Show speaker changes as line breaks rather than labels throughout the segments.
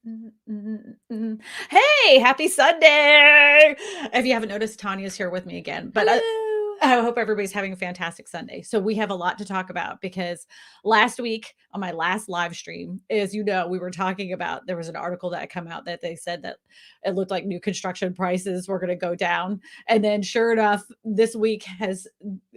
mm, mm, mm. Hey, happy Sunday. If you haven't noticed, Tanya's here with me again, but
Hello.
I hope everybody's having a fantastic Sunday. So we have a lot to talk about because last week on my last live stream, as you know, we were talking about there was an article that had come out that they said that it looked like new construction prices were going to go down. And then sure enough, this week has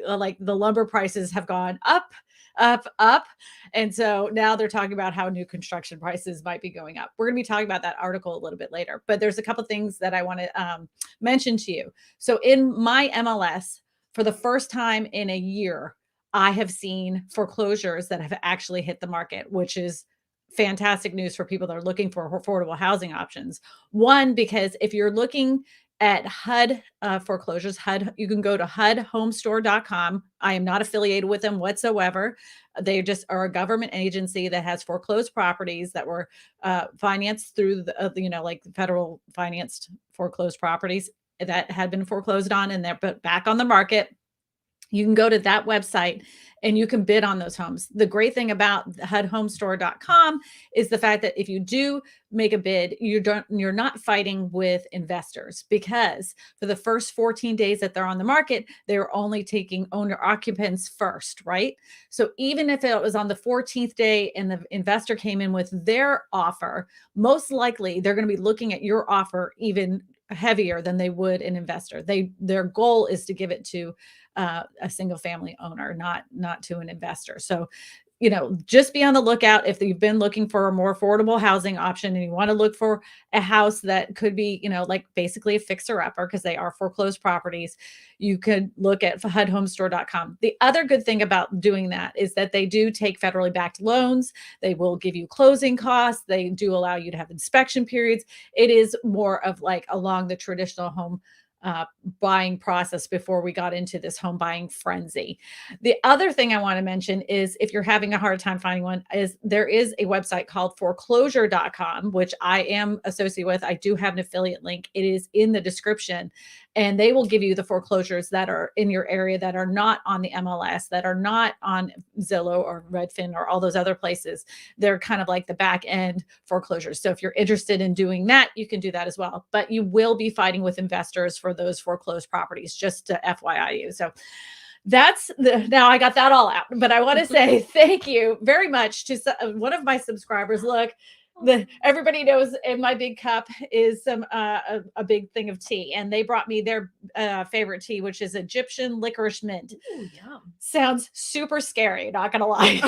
like the lumber prices have gone up, up, up. And so now they're talking about how new construction prices might be going up. We're going to be talking about that article a little bit later, but there's a couple things that I want to mention to you. So in my MLS, for the first time in a year, I have seen foreclosures that have actually hit the market, which is fantastic news for people that are looking for affordable housing options. One, because if you're looking at HUD foreclosures, HUD, you can go to HUDhomestore.com. I am not affiliated with them whatsoever. They just are a government agency that has foreclosed properties that were financed through like federal financed foreclosed properties that had been foreclosed on and they're put back on the market. You can go to that website and you can bid on those homes. The great thing about HUDhomestore.com is the fact that if you do make a bid, you're not fighting with investors, because for the first 14 days that they're on the market, they're only taking owner occupants first, right? So even if it was on the 14th day and the investor came in with their offer, most likely they're going to be looking at your offer even heavier than they would an investor. Their goal is to give it to a single family owner, not to an investor. So, just be on the lookout if you've been looking for a more affordable housing option and you want to look for a house that could be, like basically a fixer upper because they are foreclosed properties. You could look at HUDhomestore.com. The other good thing about doing that is that they do take federally backed loans. They will give you closing costs. They do allow you to have inspection periods. It is more of like along the traditional home buying process before we got into this home buying frenzy. The other thing I want to mention is if you're having a hard time finding one, is there is a website called foreclosure.com, which I am associated with. I do have an affiliate link. It is in the description, and they will give you the foreclosures that are in your area that are not on the MLS, that are not on Zillow or Redfin or all those other places. They're kind of like the back end foreclosures. So if you're interested in doing that, you can do that as well. But you will be fighting with investors for those foreclosed properties, just to FYI you. So now I got that all out, but I want to say thank you very much to one of my subscribers. Look, everybody knows in my big cup is some a big thing of tea, and they brought me their favorite tea, which is Egyptian licorice mint.
Ooh, yum.
Sounds super scary, not gonna lie.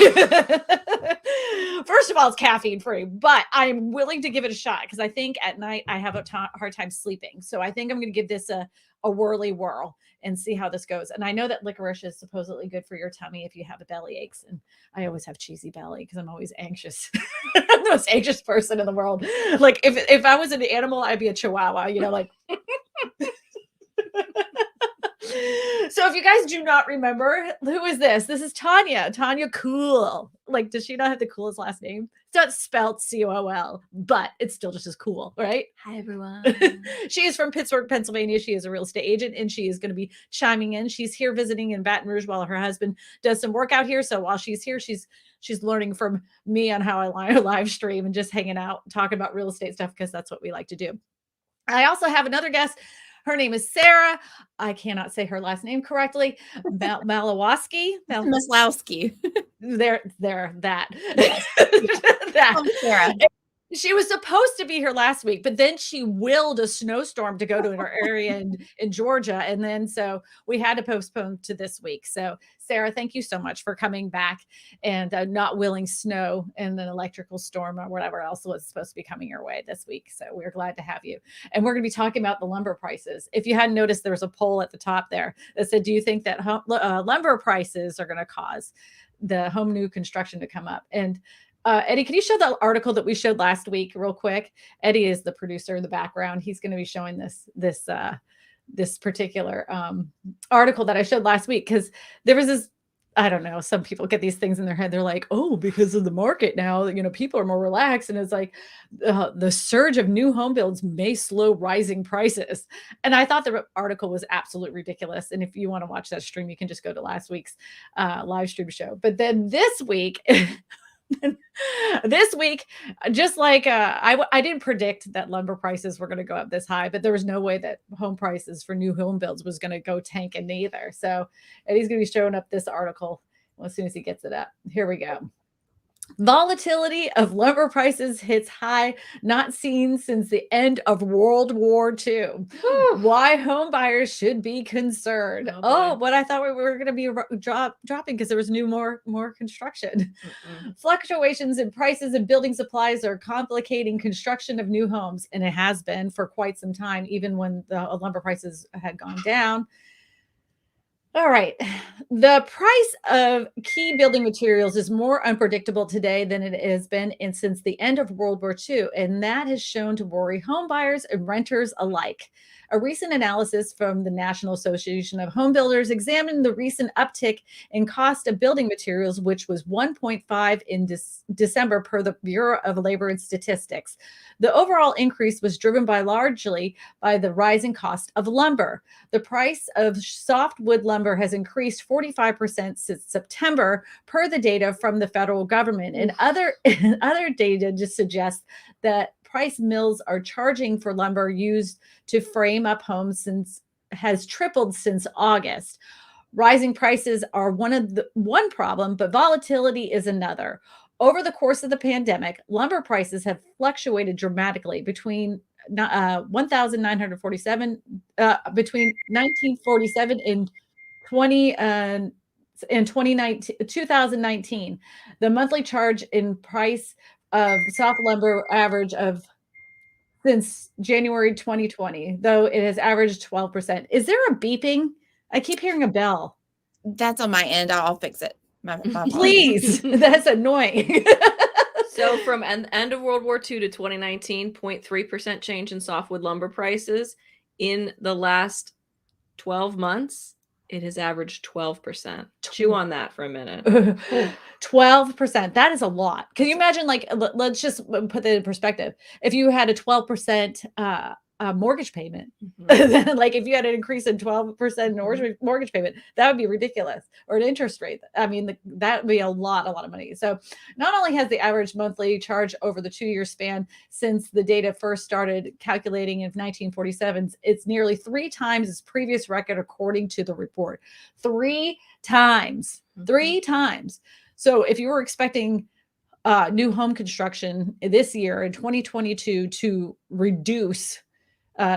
First of all, it's caffeine free, but I'm willing to give it a shot because I think at night I have a hard time sleeping. So I think I'm going to give this a whirly whirl and see how this goes. And I know that licorice is supposedly good for your tummy if you have a belly aches. And I always have cheesy belly because I'm always anxious. I'm the most anxious person in the world. Like if I was an animal, I'd be a chihuahua, like. So if you guys do not remember, who is this? This is Tanya. Tanya Cool. Like, does she not have the coolest last name? It's not spelled COOL, but it's still just as cool, right?
Hi, everyone.
She is from Pittsburgh, Pennsylvania. She is a real estate agent, and she is going to be chiming in. She's here visiting in Baton Rouge while her husband does some work out here. So while she's here, she's learning from me on how I live stream and just hanging out, talking about real estate stuff because that's what we like to do. I also have another guest. Her name is Sarah. I cannot say her last name correctly. Malowski.
Maslowski.
That.
Yes.
That.
Sarah.
She was supposed to be here last week, but then she willed a snowstorm to go to her area in Georgia. And then so we had to postpone to this week. So Sarah, thank you so much for coming back and not willing snow and an electrical storm or whatever else was supposed to be coming your way this week. So we're glad to have you. And we're going to be talking about the lumber prices. If you hadn't noticed, there was a poll at the top there that said, do you think that lumber prices are going to cause the home new construction to come up? And Eddie, can you show the article that we showed last week real quick? Eddie is the producer in the background. He's going to be showing this particular article that I showed last week because there was this. I don't know. Some people get these things in their head. They're like, "Oh, because of the market now, people are more relaxed," and it's like the surge of new home builds may slow rising prices. And I thought the article was absolutely ridiculous. And if you want to watch that stream, you can just go to last week's live stream show. But then this week. This week, just like I didn't predict that lumber prices were going to go up this high, but there was no way that home prices for new home builds was going to go tanking either. So, and he's going to be showing up this article as soon as he gets it up. Here we go. Volatility of lumber prices hits high not seen since the end of World War II.
Whew.
Why home buyers should be concerned.
Oh,
Oh,
boy.
what I thought we were going to be dropping because there was more construction.
Mm-mm.
Fluctuations in prices of building supplies are complicating construction of new homes, and it has been for quite some time, even when the lumber prices had gone down. All right. The price of key building materials is more unpredictable today than it has been since the end of World War II, and that has shown to worry home buyers and renters alike. A recent analysis from the National Association of Home Builders examined the recent uptick in cost of building materials, which was 1.5 in December per the Bureau of Labor and Statistics. The overall increase was driven largely by the rising cost of lumber. The price of softwood lumber has increased 45% since September, per the data from the federal government. And other data just suggests that price mills are charging for lumber used to frame up homes has tripled since August. Rising prices are one problem, but volatility is another. Over the course of the pandemic, lumber prices have fluctuated dramatically between 1,947 between 1947 and 20 in 2019 2019. The monthly charge in price of soft lumber average of since January 2020, though it has averaged 12%. Is there a beeping? I keep hearing a bell.
That's on my end. I'll fix it. My apologies.
Please. That's annoying.
So from end of World War II to 2019, 0.3% change in softwood lumber prices. In the last 12 months, it has averaged 12%. Chew on that for a minute.
12%. That is a lot. Can you imagine, like, let's just put that in perspective. If you had a 12% mortgage payment, then, like, if you had an increase in 12% mortgage payment, that would be ridiculous. Or an interest rate. I mean, that would be a lot of money. So not only has the average monthly charge over the 2-year span since the data first started calculating in 1947, it's nearly 3 times its previous record, according to the report. 3 times. 3 times. So if you were expecting new home construction this year in 2022 to reduce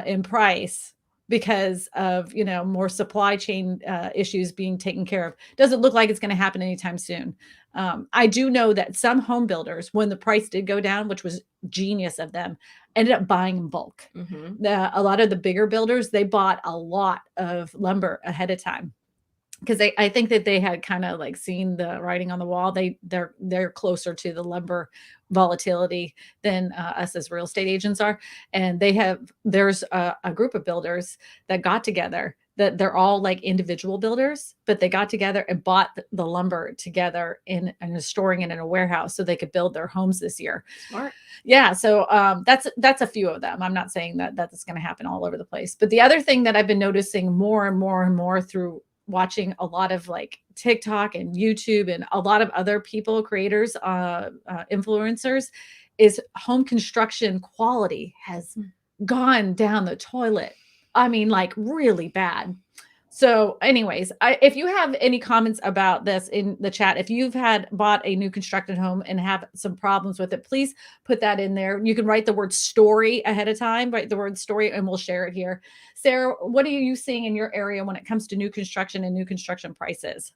in price because of, more supply chain issues being taken care of, doesn't look like it's going to happen anytime soon. I do know that some home builders, when the price did go down, which was genius of them, ended up buying in bulk. A lot of the bigger builders, they bought a lot of lumber ahead of time, because I think that they had kind of like seen the writing on the wall. They're closer to the lumber volatility than us as real estate agents are, and there's a group of builders that got together, that they're all like individual builders, but they got together and bought the lumber together and are storing it in a warehouse so they could build their homes this year.
Smart.
Yeah, so that's a few of them. I'm not saying that that's going to happen all over the place, but the other thing that I've been noticing more and more and more through watching a lot of like TikTok and YouTube and a lot of other people, creators, influencers, is home construction quality has gone down the toilet. I mean, like, really bad. So anyways, if you have any comments about this in the chat, if you've bought a new constructed home and have some problems with it, please put that in there. You can write the word story ahead of time, write the word story, and we'll share it here. Sarah, what are you seeing in your area when it comes to new construction and new construction prices?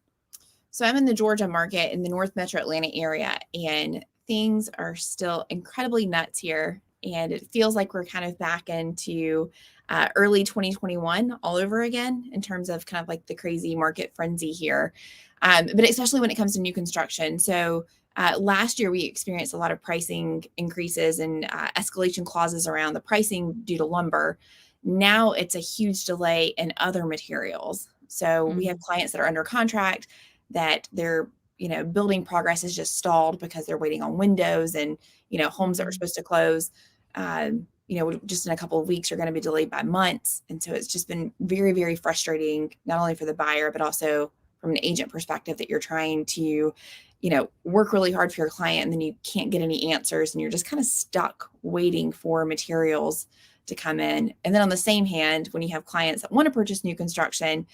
So I'm in the Georgia market in the North Metro Atlanta area, and things are still incredibly nuts here. And it feels like we're kind of back into early 2021 all over again in terms of kind of like the crazy market frenzy here. But especially when it comes to new construction. So last year we experienced a lot of pricing increases and escalation clauses around the pricing due to lumber. Now it's a huge delay in other materials. So we have clients that are under contract that their building progress is just stalled because they're waiting on windows, and homes that are supposed to close just in a couple of weeks are going to be delayed by months. And so it's just been very, very frustrating, not only for the buyer, but also from an agent perspective, that you're trying to work really hard for your client and then you can't get any answers and you're just kind of stuck waiting for materials to come in. And then on the same hand, when you have clients that want to purchase new construction,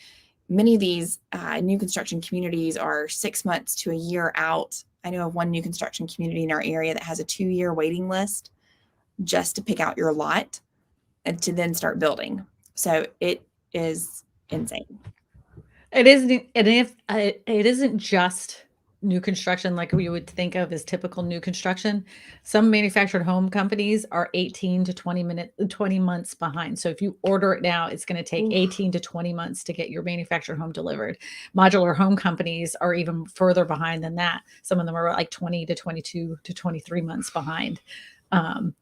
many of these new construction communities are 6 months to a year out. I know of one new construction community in our area that has a 2-year waiting list just to pick out your lot and to then start building. So it is insane.
It isn't, and if it isn't just new construction like we would think of as typical new construction. Some manufactured home companies are 18 to 20 months behind. So if you order it now, it's going to take 18 to 20 months to get your manufactured home delivered. Modular home companies are even further behind than that. Some of them are like 20 to 22 to 23 months behind.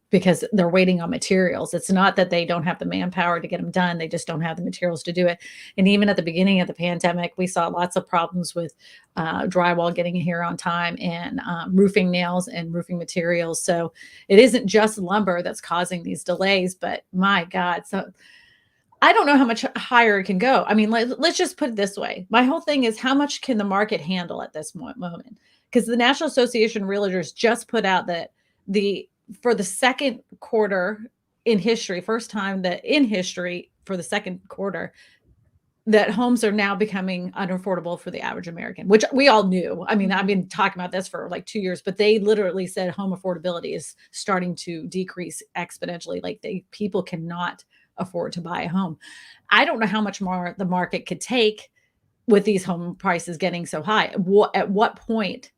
Because they're waiting on materials. It's not that they don't have the manpower to get them done. They just don't have the materials to do it. And even at the beginning of the pandemic, we saw lots of problems with drywall getting here on time and roofing nails and roofing materials. So it isn't just lumber that's causing these delays, but my God. So I don't know how much higher it can go. I mean, let's just put it this way. My whole thing is how much can the market handle at this moment? Because the National Association of Realtors just put out that for the second quarter in history, first time that in history for the second quarter, that homes are now becoming unaffordable for the average American, which we all knew. I mean, I've been talking about this for like 2 years, but they literally said home affordability is starting to decrease exponentially. Like people cannot afford to buy a home. I don't know how much more the market could take with these home prices getting so high. At what point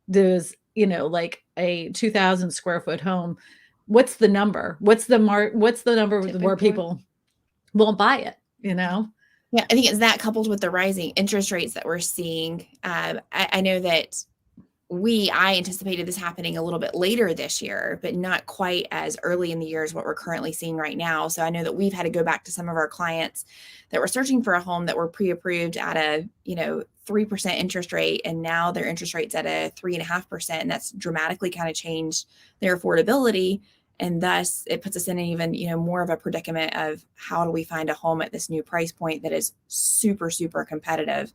does like a 2,000 square foot home, what's the number? What's the number where people won't buy it,
Yeah, I think it's that coupled with the rising interest rates that we're seeing. I know that I anticipated this happening a little bit later this year, but not quite as early in the year as what we're currently seeing right now. So I know that we've had to go back to some of our clients that were searching for a home that were pre-approved at a 3% interest rate, and now their interest rate's at a 3.5%, and that's dramatically kind of changed their affordability. And thus it puts us in an even, more of a predicament of how do we find a home at this new price point that is super, super competitive.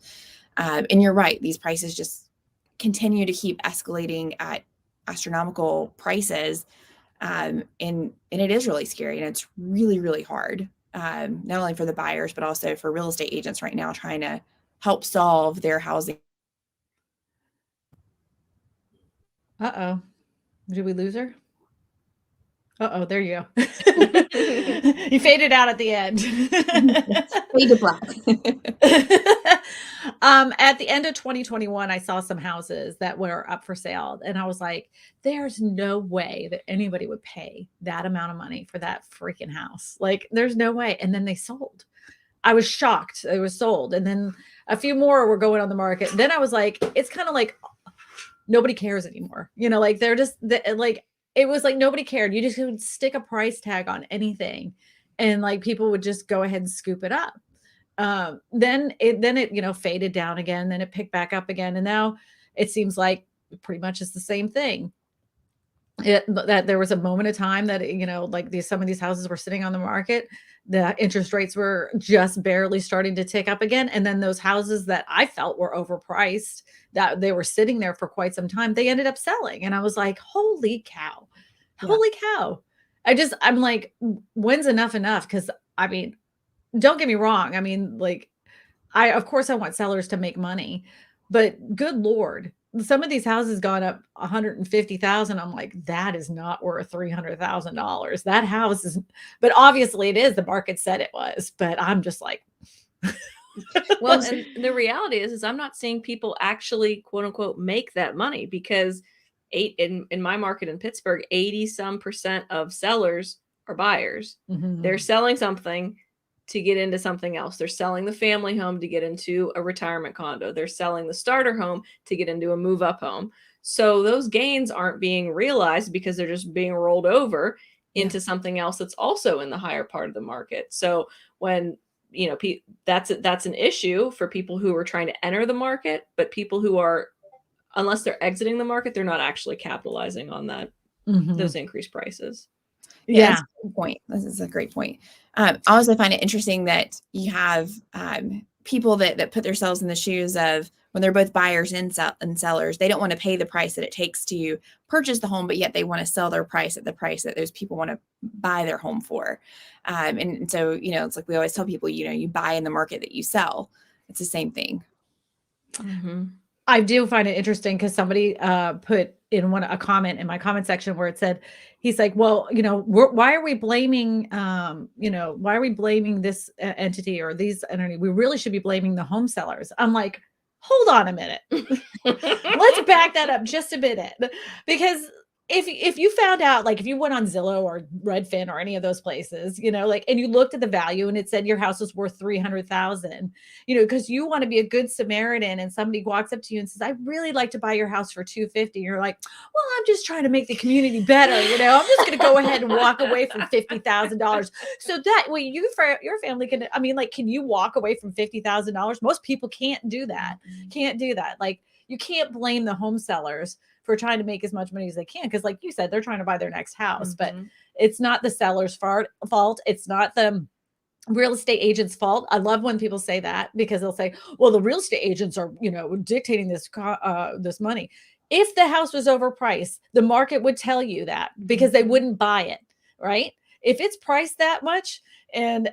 And you're right, these prices just continue to keep escalating at astronomical prices. And it is really scary, and it's really, really hard, not only for the buyers, but also for real estate agents right now trying to help solve their housing.
Uh-oh. Did we lose her? Uh-oh, there you go. You faded out at the end.
Fade to black.
At the end of 2021, I saw some houses that were up for sale, and I was like, there's no way that anybody would pay that amount of money for that freaking house. Like, there's no way. And then they sold. I was shocked. They were sold. And then a few more were going on the market. Then I was like, it's kind of like nobody cares anymore. Like they're just like, it was like nobody cared. You just would stick a price tag on anything, and like people would just go ahead and scoop it up. Then it faded down again. Then it picked back up again, and now it seems like pretty much it's the same thing. That there was a moment of time that like some of these houses were sitting on the market. The interest rates were just barely starting to tick up again, and then those houses that I felt were overpriced, that they were sitting there for quite some time, they ended up selling, and I was like, "Holy cow, holy cow!" I'm like, when's enough? Because I mean, don't get me wrong. I mean, like, of course I want sellers to make money, but good Lord, some of these houses gone up 150,000. I'm like, that is not worth $300,000. That house is, but obviously it is. The market said it was, but I'm just like,
well, and the reality is I'm not seeing people actually quote unquote make that money, because in my market in Pittsburgh, 80% of sellers are buyers.
Mhm.
They're selling something to get into something else. They're selling the family home to get into a retirement condo. They're selling the starter home to get into a move up home. So those gains aren't being realized because they're just being rolled over into something else that's also in the higher part of the market. So when, that's an issue for people who are trying to enter the market, but people who are, unless they're exiting the market, they're not actually capitalizing on that, those increased prices.
Yeah. That's a good point. This is a great point. I also find it interesting that you have people that put themselves in the shoes of when they're both buyers and sellers. They don't want to pay the price that it takes to purchase the home, but yet they want to sell their price at the price that those people want to buy their home for. And so, it's like we always tell people, you buy in the market that you sell. It's the same thing.
Mm-hmm.
I do find it interesting because somebody put in a comment in my comment section where it said, he's like, well, why are we blaming, why are we blaming this entity or these entity? We really should be blaming the home sellers. I'm like, hold on a minute. Let's back that up just a minute, because if you found out, like if you went on Zillow or Redfin or any of those places, and you looked at the value and it said your house was worth 300,000, because you want to be a good Samaritan and somebody walks up to you and says, I'd really like to buy your house for 250. You're like, well, I'm just trying to make the community better. I'm just going to go ahead and walk away from $50,000. So that way your family can, can you walk away from $50,000? Most people can't do that. Like, you can't blame the home sellers for trying to make as much money as they can. Because like you said, they're trying to buy their next house, but it's not the seller's fault. It's not the real estate agent's fault. I love when people say that, because they'll say, well, the real estate agents are, dictating this money. If the house was overpriced, the market would tell you that, because they wouldn't buy it, right? If it's priced that much and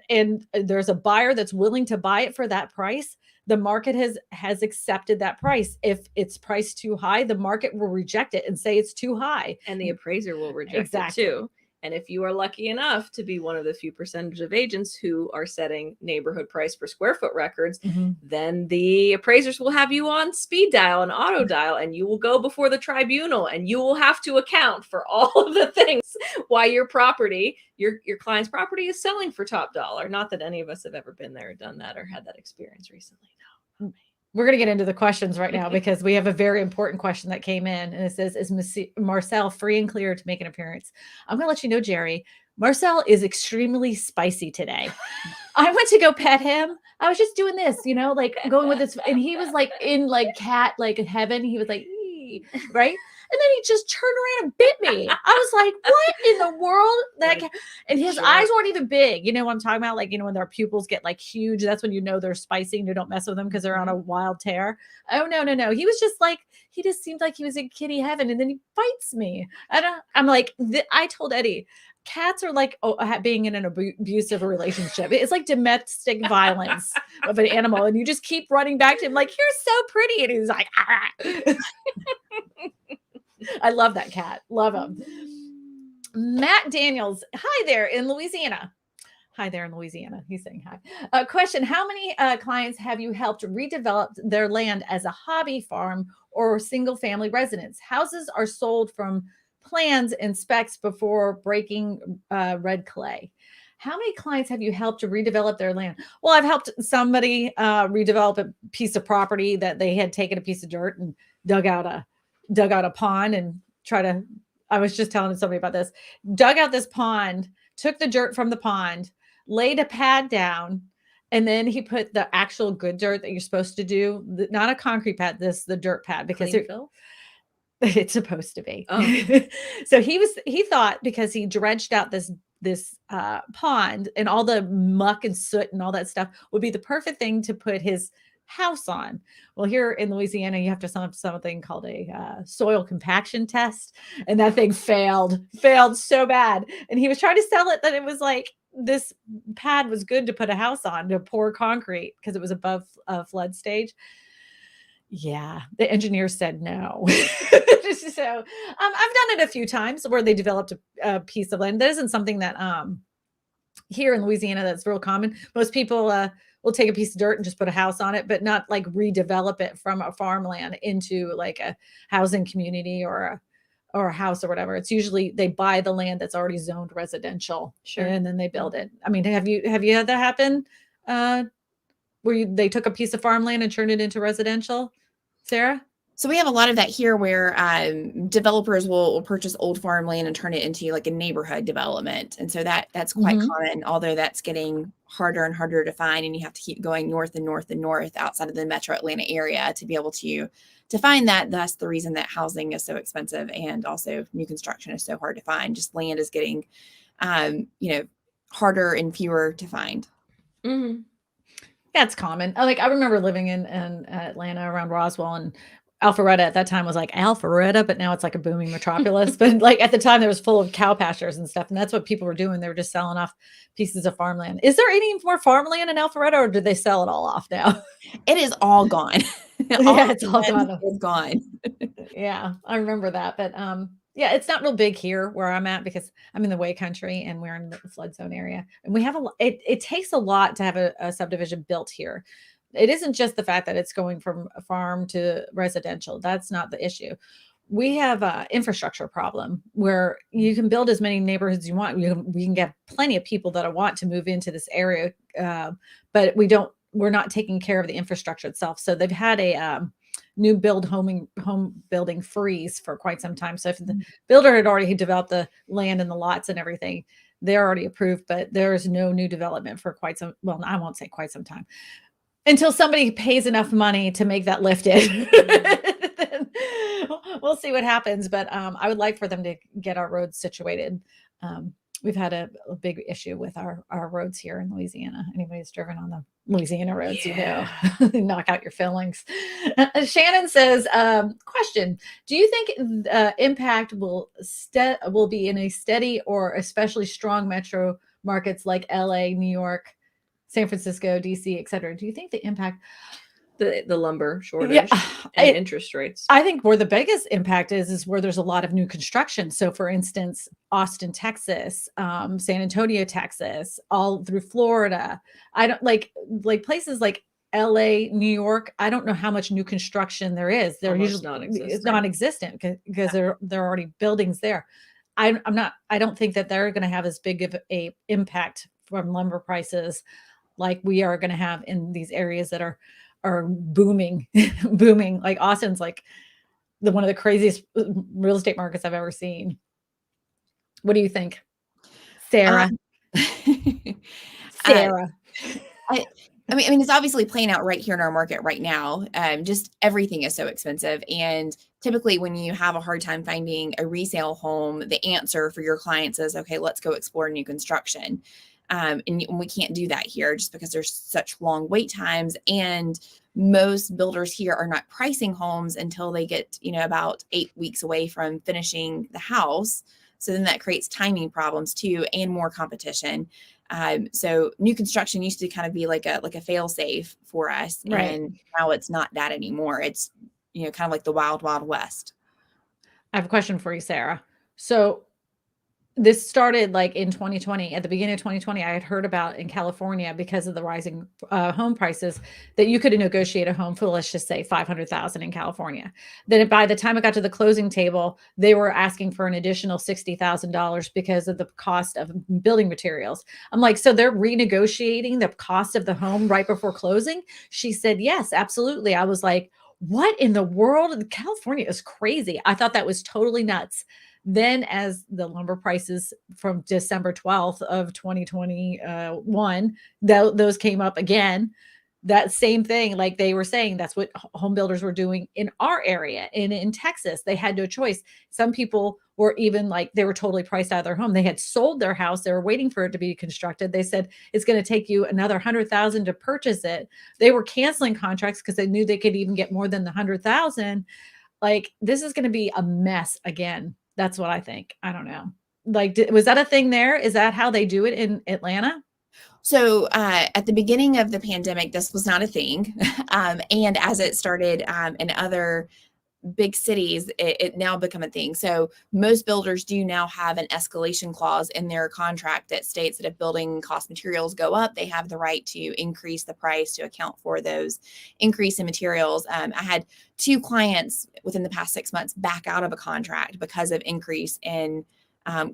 there's a buyer that's willing to buy it for that price, the market has accepted that price. If it's priced too high, the market will reject it and say it's too high.
And the appraiser will reject it too. And if you are lucky enough to be one of the few percentage of agents who are setting neighborhood price per square foot records, then the appraisers will have you on speed dial and auto dial, and you will go before the tribunal, and you will have to account for all of the things why your property, your client's property, is selling for top dollar. Not that any of us have ever been there or done that or had that experience recently. No.
We're going to get into the questions right now, because we have a very important question that came in, and it says, is Marcel free and clear to make an appearance? I'm going to let you know, Jerry, Marcel is extremely spicy today. I went to go pet him. I was just doing this, like going with this, and he was like in like cat, like heaven. He was like, right? And then he just turned around and bit me. I was like, what in the world? And his eyes weren't even big. You know what I'm talking about? Like, when their pupils get like huge, that's when they're spicy and you don't mess with them because they're on a wild tear. Oh, no. He was just like, he just seemed like he was in kitty heaven. And then he bites me. I'm like, I told Eddie, cats are like being in an abusive relationship. It's like domestic violence of an animal. And you just keep running back to him like, you're so pretty. And he's like, ah. I love that cat. Love him. Matt Daniels. Hi there in Louisiana. He's saying hi. Question. How many clients have you helped redevelop their land as a hobby farm or single family residence? Houses are sold from plans and specs before breaking red clay. How many clients have you helped to redevelop their land? Well, I've helped somebody redevelop a piece of property that they had taken a piece of dirt and dug out a pond and I was just telling somebody about this, dug out this pond, took the dirt from the pond, laid a pad down, and then he put the actual good dirt that you're supposed to do, not a concrete pad, the dirt pad, because it's supposed to be. Oh. So he thought, because he dredged out this pond and all the muck and soot and all that stuff would be the perfect thing to put his house on. Well, here in Louisiana, you have to something called a soil compaction test, and that thing failed so bad. And he was trying to sell it that it was like this pad was good to put a house on, to pour concrete, because it was above flood stage. Yeah, the engineer said no. So I've done it a few times where they developed a piece of land. That isn't something that here in Louisiana that's real common. Most people will take a piece of dirt and just put a house on it, but not like redevelop it from a farmland into like a housing community or a house or whatever. It's usually they buy the land that's already zoned residential, and then they build it. I mean, have you had that happen? Where they took a piece of farmland and turned it into residential, Sarah?
So we have a lot of that here, where developers will purchase old farmland and turn it into like a neighborhood development. And so that's quite common, although that's getting harder and harder to find. And you have to keep going north and north and north outside of the metro Atlanta area to be able to find that. That's the reason that housing is so expensive, and also new construction is so hard to find. Just land is getting, harder and fewer to find.
Mm-hmm.
That's common. Like, I remember living in Atlanta around Roswell, and Alpharetta at that time was like Alpharetta, but now it's like a booming metropolis. But like at the time, it was full of cow pastures and stuff, and that's what people were doing. They were just selling off pieces of farmland. Is there any more farmland in Alpharetta, or did they sell it all off now?
It is all gone. All
Yeah, it's all
the land
gone.
is gone.
Yeah, I remember that, but, yeah, it's not real big here where I'm at because I'm in the Way Country and we're in the flood zone area, and we have a lo it takes a lot to have a subdivision built here. It isn't just the fact that it's going from a farm to residential, that's not the issue. We have a infrastructure problem where you can build as many neighborhoods you want. We can get plenty of people that want to move into this area, but we're not taking care of the infrastructure itself. So they've had a, new home building freeze for quite some time. So if the builder had already developed the land and the lots and everything, they're already approved, but there's no new development for quite some, well, I won't say quite some time until somebody pays enough money to make that lifted. Then we'll see what happens. But I would like for them to get our roads situated. We've had a big issue with our roads here in Louisiana. Anybody who's driven on the Louisiana roads, you know,
Yeah.
knock out your fillings. Shannon says, question: do you think impact will be in a steady or especially strong metro markets like LA, New York, San Francisco, DC, et cetera? Do you think the impact?
The lumber
Yeah,
shortage and interest rates.
I think where the biggest impact is where there's a lot of new construction. So, for instance, Austin, Texas, San Antonio, Texas, all through Florida. I don't like places like LA, New York. I don't know how much new construction there is. They're
Almost
usually it's
non-existent.
non-existent because there are already buildings there. I'm not. I don't think that they're going to have as big of a impact from lumber prices like we are going to have in these areas that are booming, booming. Like Austin's like one of the craziest real estate markets I've ever seen. What do you think, Sarah?
Um, uh,
Sarah.
I I mean, it's obviously playing out right here in our market right now. Just everything is so expensive, and typically, when you have a hard time finding a resale home, the answer for your clients is, "Okay, let's go explore new construction." And we can't do that here just because there's such long wait times, and most builders here are not pricing homes until they get, about 8 weeks away from finishing the house. So then that creates timing problems too, and more competition. So new construction used to kind of be like a fail safe for us,
Right.
and now it's not that anymore. It's kind of like the wild wild west.
I have a question for you, Sarah. So this started like in 2020. At the beginning of 2020, I had heard about in California because of the rising home prices that you could negotiate a home for, let's just say 500,000 in California. Then by the time it got to the closing table, they were asking for an additional $60,000 because of the cost of building materials. I'm like, so they're renegotiating the cost of the home right before closing? She said, yes, absolutely. I was like, what in the world? California is crazy. I thought that was totally nuts. Then, as the lumber prices from December 12th of 2021, those came up again. That same thing, like they were saying, that's what home builders were doing in our area. In Texas, they had no choice. Some people were even like they were totally priced out of their home. They had sold their house. They were waiting for it to be constructed. They said it's going to take you another 100,000 to purchase it. They were canceling contracts because they knew they could even get more than the 100,000. Like, this is gonna be a mess again. That's what I think. I don't know. Like, was that a thing there? Is that how they do it in Atlanta?
So at the beginning of the pandemic, this was not a thing. And as it started in other big cities, it now become a thing. So most builders do now have an escalation clause in their contract that states that if building cost materials go up, they have the right to increase the price to account for those increase in materials. I had two clients within the past 6 months back out of a contract because of increase in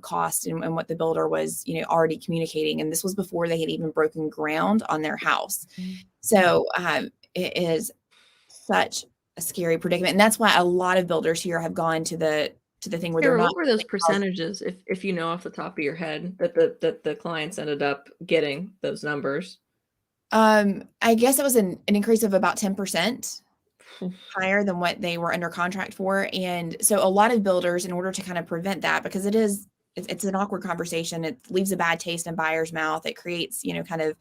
cost and what the builder was, already communicating. And this was before they had even broken ground on their house. So it is such a scary predicament, and that's why a lot of builders here have gone to the thing where they're
Sarah,
not
what were those
building houses.
percentages, if you know off the top of your head, that the clients ended up getting those numbers?
I guess it was an increase of about 10% higher than what they were under contract for. And so a lot of builders, in order to kind of prevent that, because it is it's an awkward conversation. It leaves a bad taste in buyer's mouth. It creates, kind of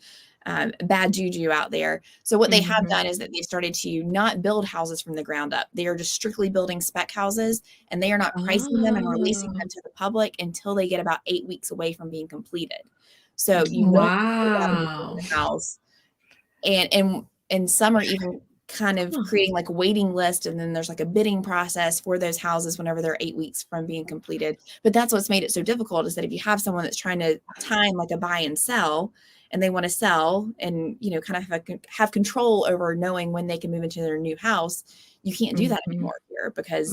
bad juju out there. So what they have done is that they started to not build houses from the ground up. They are just strictly building spec houses, and they are not pricing them and releasing them to the public until they get about 8 weeks away from being completed. So you won't see them in the house. And some are even kind of creating like a waiting list, and then there's like a bidding process for those houses whenever they're 8 weeks from being completed. But that's what's made it so difficult, is that if you have someone that's trying to time like a buy and sell, and they want to sell and kind of have control over knowing when they can move into their new house, you can't do that anymore here, because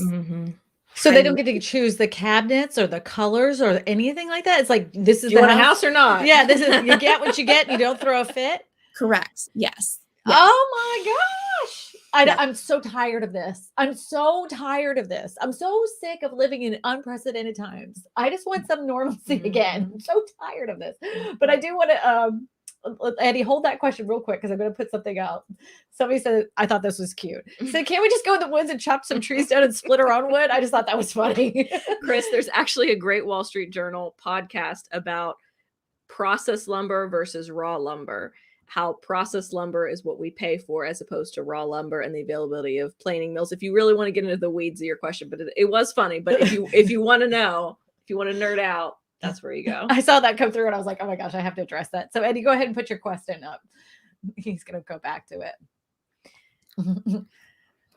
so they don't get to choose the cabinets or the colors or anything like that. It's like, this is
you want a house or not?
Yeah, this is, you get what you get. You don't throw a fit.
Correct. Yes.
Oh my gosh. I'm so tired of this. I'm so tired of this. I'm so sick of living in unprecedented times. I just want some normalcy again. I'm so tired of this. But I do want to, Eddie, hold that question real quick, because I'm going to put something out. Somebody said, I thought this was cute. So can't we just go in the woods and chop some trees down and split our own wood? I just thought that was funny.
Chris, there's actually a great Wall Street Journal podcast about processed lumber versus raw lumber. How processed lumber is what we pay for as opposed to raw lumber, and the availability of planing mills. If you really want to get into the weeds of your question, but it was funny. But if you want to know, if you want to nerd out, that's where you go.
I saw that come through and I was like, oh my gosh, I have to address that. So Eddie, go ahead and put your question up. He's going to go back to it.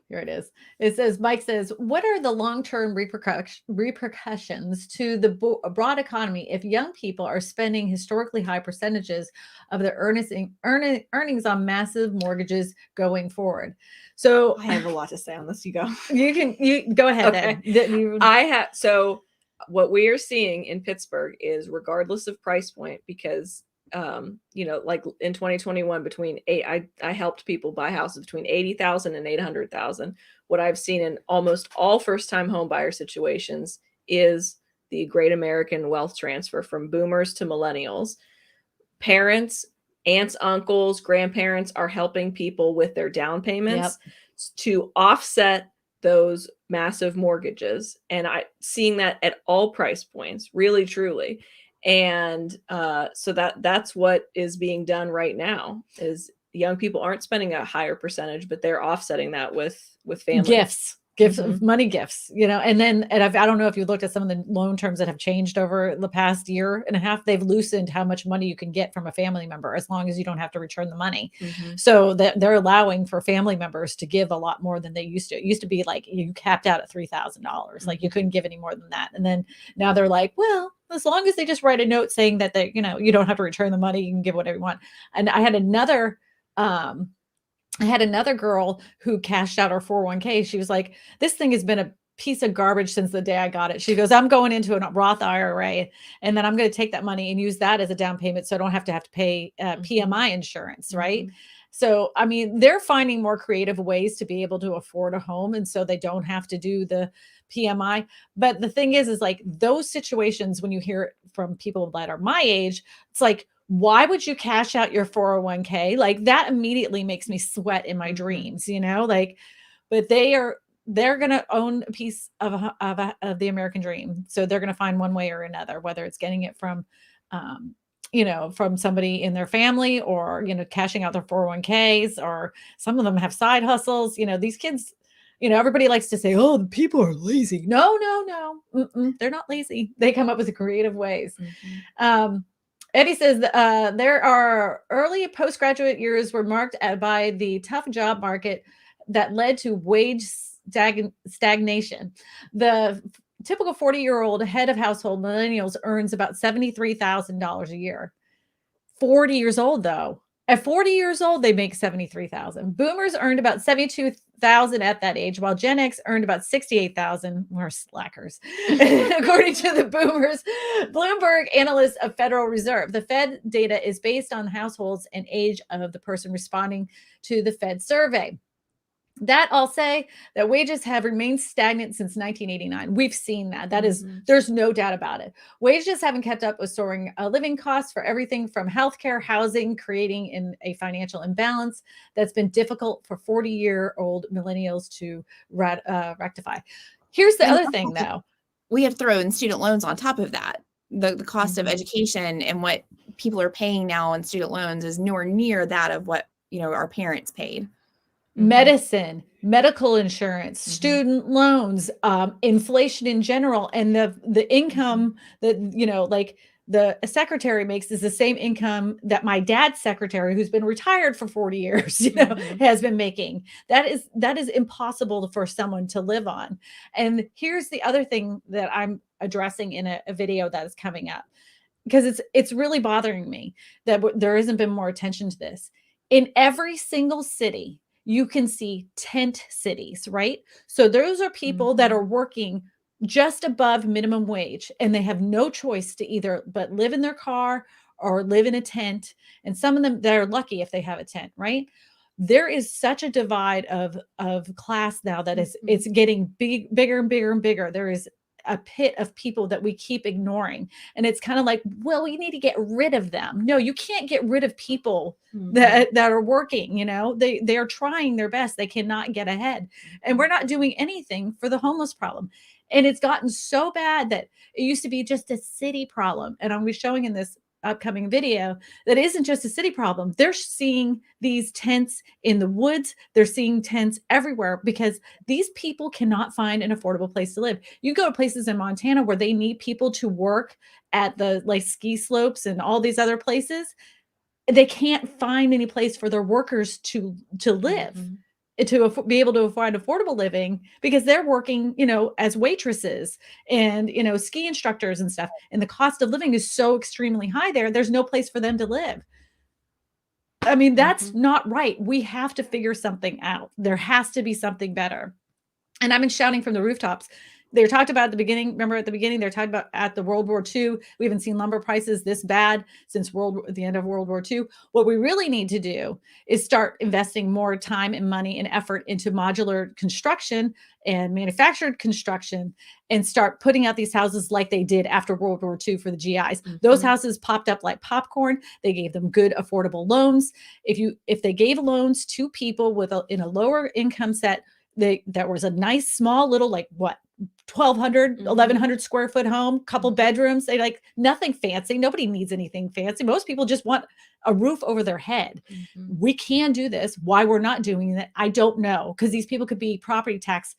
Here it is. It says, Mike says, what are the long-term repercussions to the broad economy if young people are spending historically high percentages of their earnings on massive mortgages going forward? So
I have a lot to say on this. You go.
You go ahead.
Okay. So what we are seeing in Pittsburgh is, regardless of price point, because like in 2021, I helped people buy houses between 80,000 and 800,000. What I've seen in almost all first-time home buyer situations is the great American wealth transfer from boomers to millennials. Parents, aunts, uncles, grandparents are helping people with their down payments to offset those massive mortgages. And seeing that at all price points, really, truly. And so that's what is being done right now, is young people aren't spending a higher percentage, but they're offsetting that with family
gifts, money gifts, and I don't know if you looked at some of the loan terms that have changed over the past year and a half. They've loosened how much money you can get from a family member, as long as you don't have to return the money. So that they're allowing for family members to give a lot more than they used to. It used to be like you capped out at $3,000. Like you couldn't give any more than that. And then now they're like, well, as long as they just write a note saying that they, you don't have to return the money, you can give whatever you want. And I had another girl who cashed out her 401k. She was like, this thing has been a piece of garbage since the day I got it. She goes, I'm going into a Roth IRA, and then I'm going to take that money and use that as a down payment, so I don't have to pay PMI insurance, right? So, I mean, they're finding more creative ways to be able to afford a home, and so they don't have to do the PMI. But the thing is like, those situations, when you hear it from people that are my age, it's like, why would you cash out your 401k? Like, that immediately makes me sweat in my dreams, but they're going to own a piece of the American dream. So they're going to find one way or another, whether it's getting it from, from somebody in their family, or, cashing out their 401ks, or some of them have side hustles. These kids, everybody likes to say, oh, the people are lazy. No. They're not lazy. They come up with creative ways. Eddie says there are early postgraduate years were marked by the tough job market that led to wage stagnation. The typical 40-year-old head of household, millennials, earns about $73,000 a year. 40 years old, though. At 40 years old, they make $73,000. Boomers earned about $72,000 at that age, while Gen X earned about $68,000. We're slackers. According to the boomers, Bloomberg analysts of Federal Reserve. The Fed data is based on households and age of the person responding to the Fed survey. That I'll say that wages have remained stagnant since 1989. We've seen that. That is, there's no doubt about it. Wages haven't kept up with soaring living costs for everything from healthcare, housing, creating a financial imbalance that's been difficult for 40-year-old millennials to rectify. Here's the other thing, though.
We have to throw in student loans on top of that. the cost of education and what people are paying now on student loans is nowhere near that of what, our parents paid.
Medicine, medical insurance, student loans, inflation in general, and the income that, like the secretary makes is the same income that my dad's secretary, who's been retired for 40 years, has been making. That is impossible for someone to live on. And here's the other thing that I'm addressing in a video that is coming up, because it's really bothering me that there hasn't been more attention to this. In every single city, you can see tent cities, right? So those are people that are working just above minimum wage, and they have no choice to either but live in their car or live in a tent. And some of them, they're lucky if they have a tent, right? There is such a divide of class now that it's getting bigger and bigger and bigger. There is a pit of people that we keep ignoring. And it's kind of like, well, we need to get rid of them. No, you can't get rid of people that are working, they are trying their best. They cannot get ahead. And we're not doing anything for the homeless problem. And it's gotten so bad that it used to be just a city problem. And I'm be showing in this upcoming video that isn't just a city problem. They're seeing these tents in the woods. They're seeing tents everywhere because these people cannot find an affordable place to live. You go to places in Montana where they need people to work at the ski slopes and all these other places. They can't find any place for their workers to live. To be able to afford affordable living because they're working, as waitresses and, ski instructors and stuff. And the cost of living is so extremely high there. There's no place for them to live. I mean, that's not right. We have to figure something out. There has to be something better. And I've been shouting from the rooftops. They talked about at the beginning. Remember at the beginning, they're talking about at the World War II. We haven't seen lumber prices this bad since the end of World War II. What we really need to do is start investing more time and money and effort into modular construction and manufactured construction and start putting out these houses like they did after World War II for the GIs. Those houses popped up like popcorn. They gave them good, affordable loans. If they gave loans to people in a lower income set, that was a nice, small little, 1,200, 1,100 square foot home, couple bedrooms. They like nothing fancy. Nobody needs anything fancy. Most people just want a roof over their head. We can do this. Why we're not doing that, I don't know. Because these people could be property tax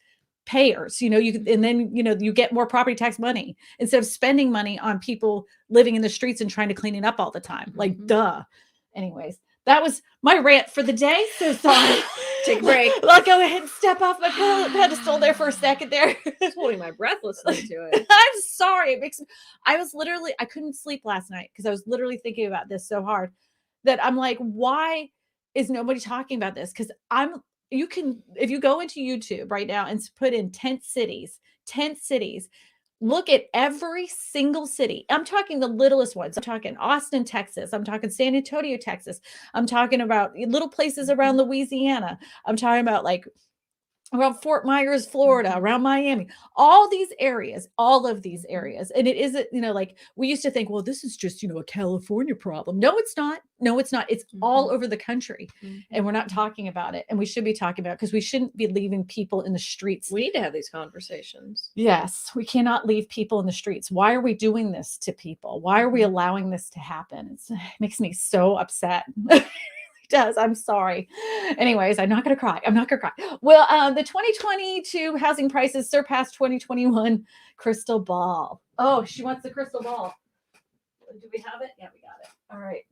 payers, and then, you get more property tax money instead of spending money on people living in the streets and trying to clean it up all the time. Duh. Anyways, that was my rant for the day. So sorry.
Take a break.
I'll go ahead and step off my pedestal there for a second there.
Just holding my breath listening to it.
I'm sorry. I couldn't sleep last night because I was literally thinking about this so hard that I'm like, why is nobody talking about this? Because if you go into YouTube right now and put in tent cities, look at every single city. I'm talking the littlest ones. I'm talking Austin, Texas. I'm talking San Antonio, Texas. I'm talking about little places around Louisiana. I'm talking about around Fort Myers, Florida, around Miami, all of these areas. And it isn't, we used to think, well, this is just, a California problem. No, it's not. It's all over the country. And we're not talking about it. And we should be talking about it because we shouldn't be leaving people in the streets.
We need to have these conversations.
Yes, we cannot leave people in the streets. Why are we doing this to people? Why are we allowing this to happen? It makes me so upset. Does. I'm sorry. Anyways, I'm not going to cry. Well, the 2022 housing prices surpassed 2021 crystal ball. Oh, she wants the crystal ball. Do we have it? Yeah, we got it. All right.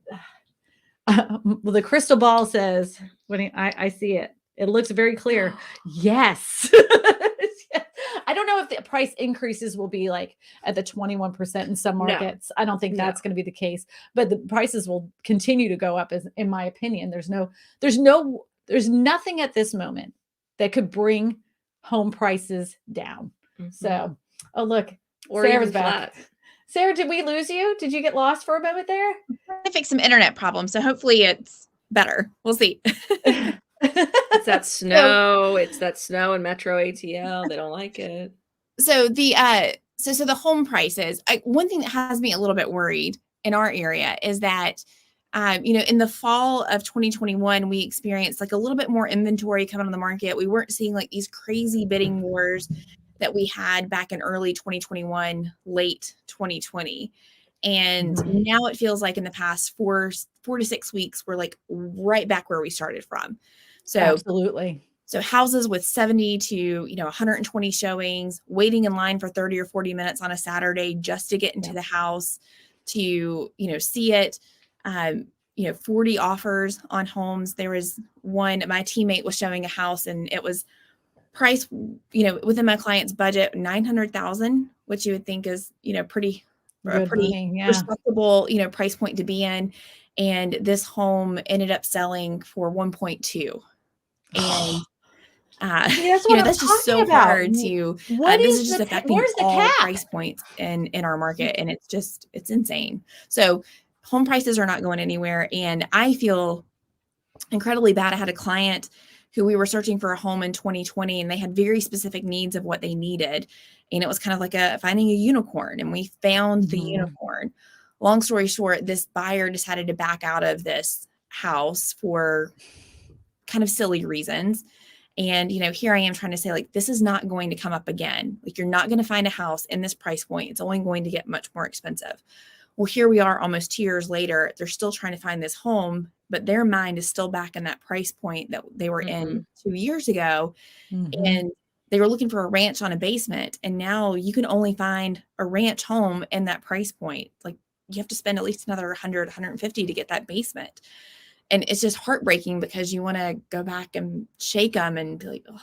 Well, the crystal ball says, I see it. It looks very clear. Yes. I don't know if the price increases will be at the 21% in some markets. No. I don't think that's going to be the case, but the prices will continue to go up in my opinion. There's nothing at this moment that could bring home prices down. So, oh, look,
or
Sarah's
even
back. Flat. Sarah, did we lose you? Did you get lost for a moment there?
I'm trying to fix some internet problems. So hopefully it's better. We'll see.
It's that snow. It's that snow in Metro ATL. They don't like it.
So the home prices. One thing that has me a little bit worried in our area is that, in the fall of 2021, we experienced a little bit more inventory coming on the market. We weren't seeing these crazy bidding wars. that we had back in early 2021, late 2020. And now it feels like in the past 4 to 6 weeks, we're like right back where we started from. So
Absolutely.
So houses with 70 to 120 showings, waiting in line for 30 or 40 minutes on a Saturday just to get into the house to see it. 40 offers on homes. There was one, my teammate was showing a house and it was priced within my client's budget, 900,000, which you would think is pretty
Good money, yeah.
respectable price point to be in. And this home ended up selling for 1.2. And that's just so hard to this is just affecting all price points in our market, and it's insane. So home prices are not going anywhere, and I feel incredibly bad. I had a client who we were searching for a home in 2020, and they had very specific needs of what they needed, and it was kind of like finding a unicorn, and we found the unicorn. Long story short, this buyer decided to back out of this house for kind of silly reasons. And, here I am trying to say, like, this is not going to come up again. Like, you're not going to find a house in this price point. It's only going to get much more expensive. Well, here we are almost 2 years later. They're still trying to find this home, but their mind is still back in that price point that they were in 2 years ago. And they were looking for a ranch on a basement. And now you can only find a ranch home in that price point. Like, you have to spend at least another 100, 150 to get that basement. And it's just heartbreaking because you want to go back and shake them and be like, oh,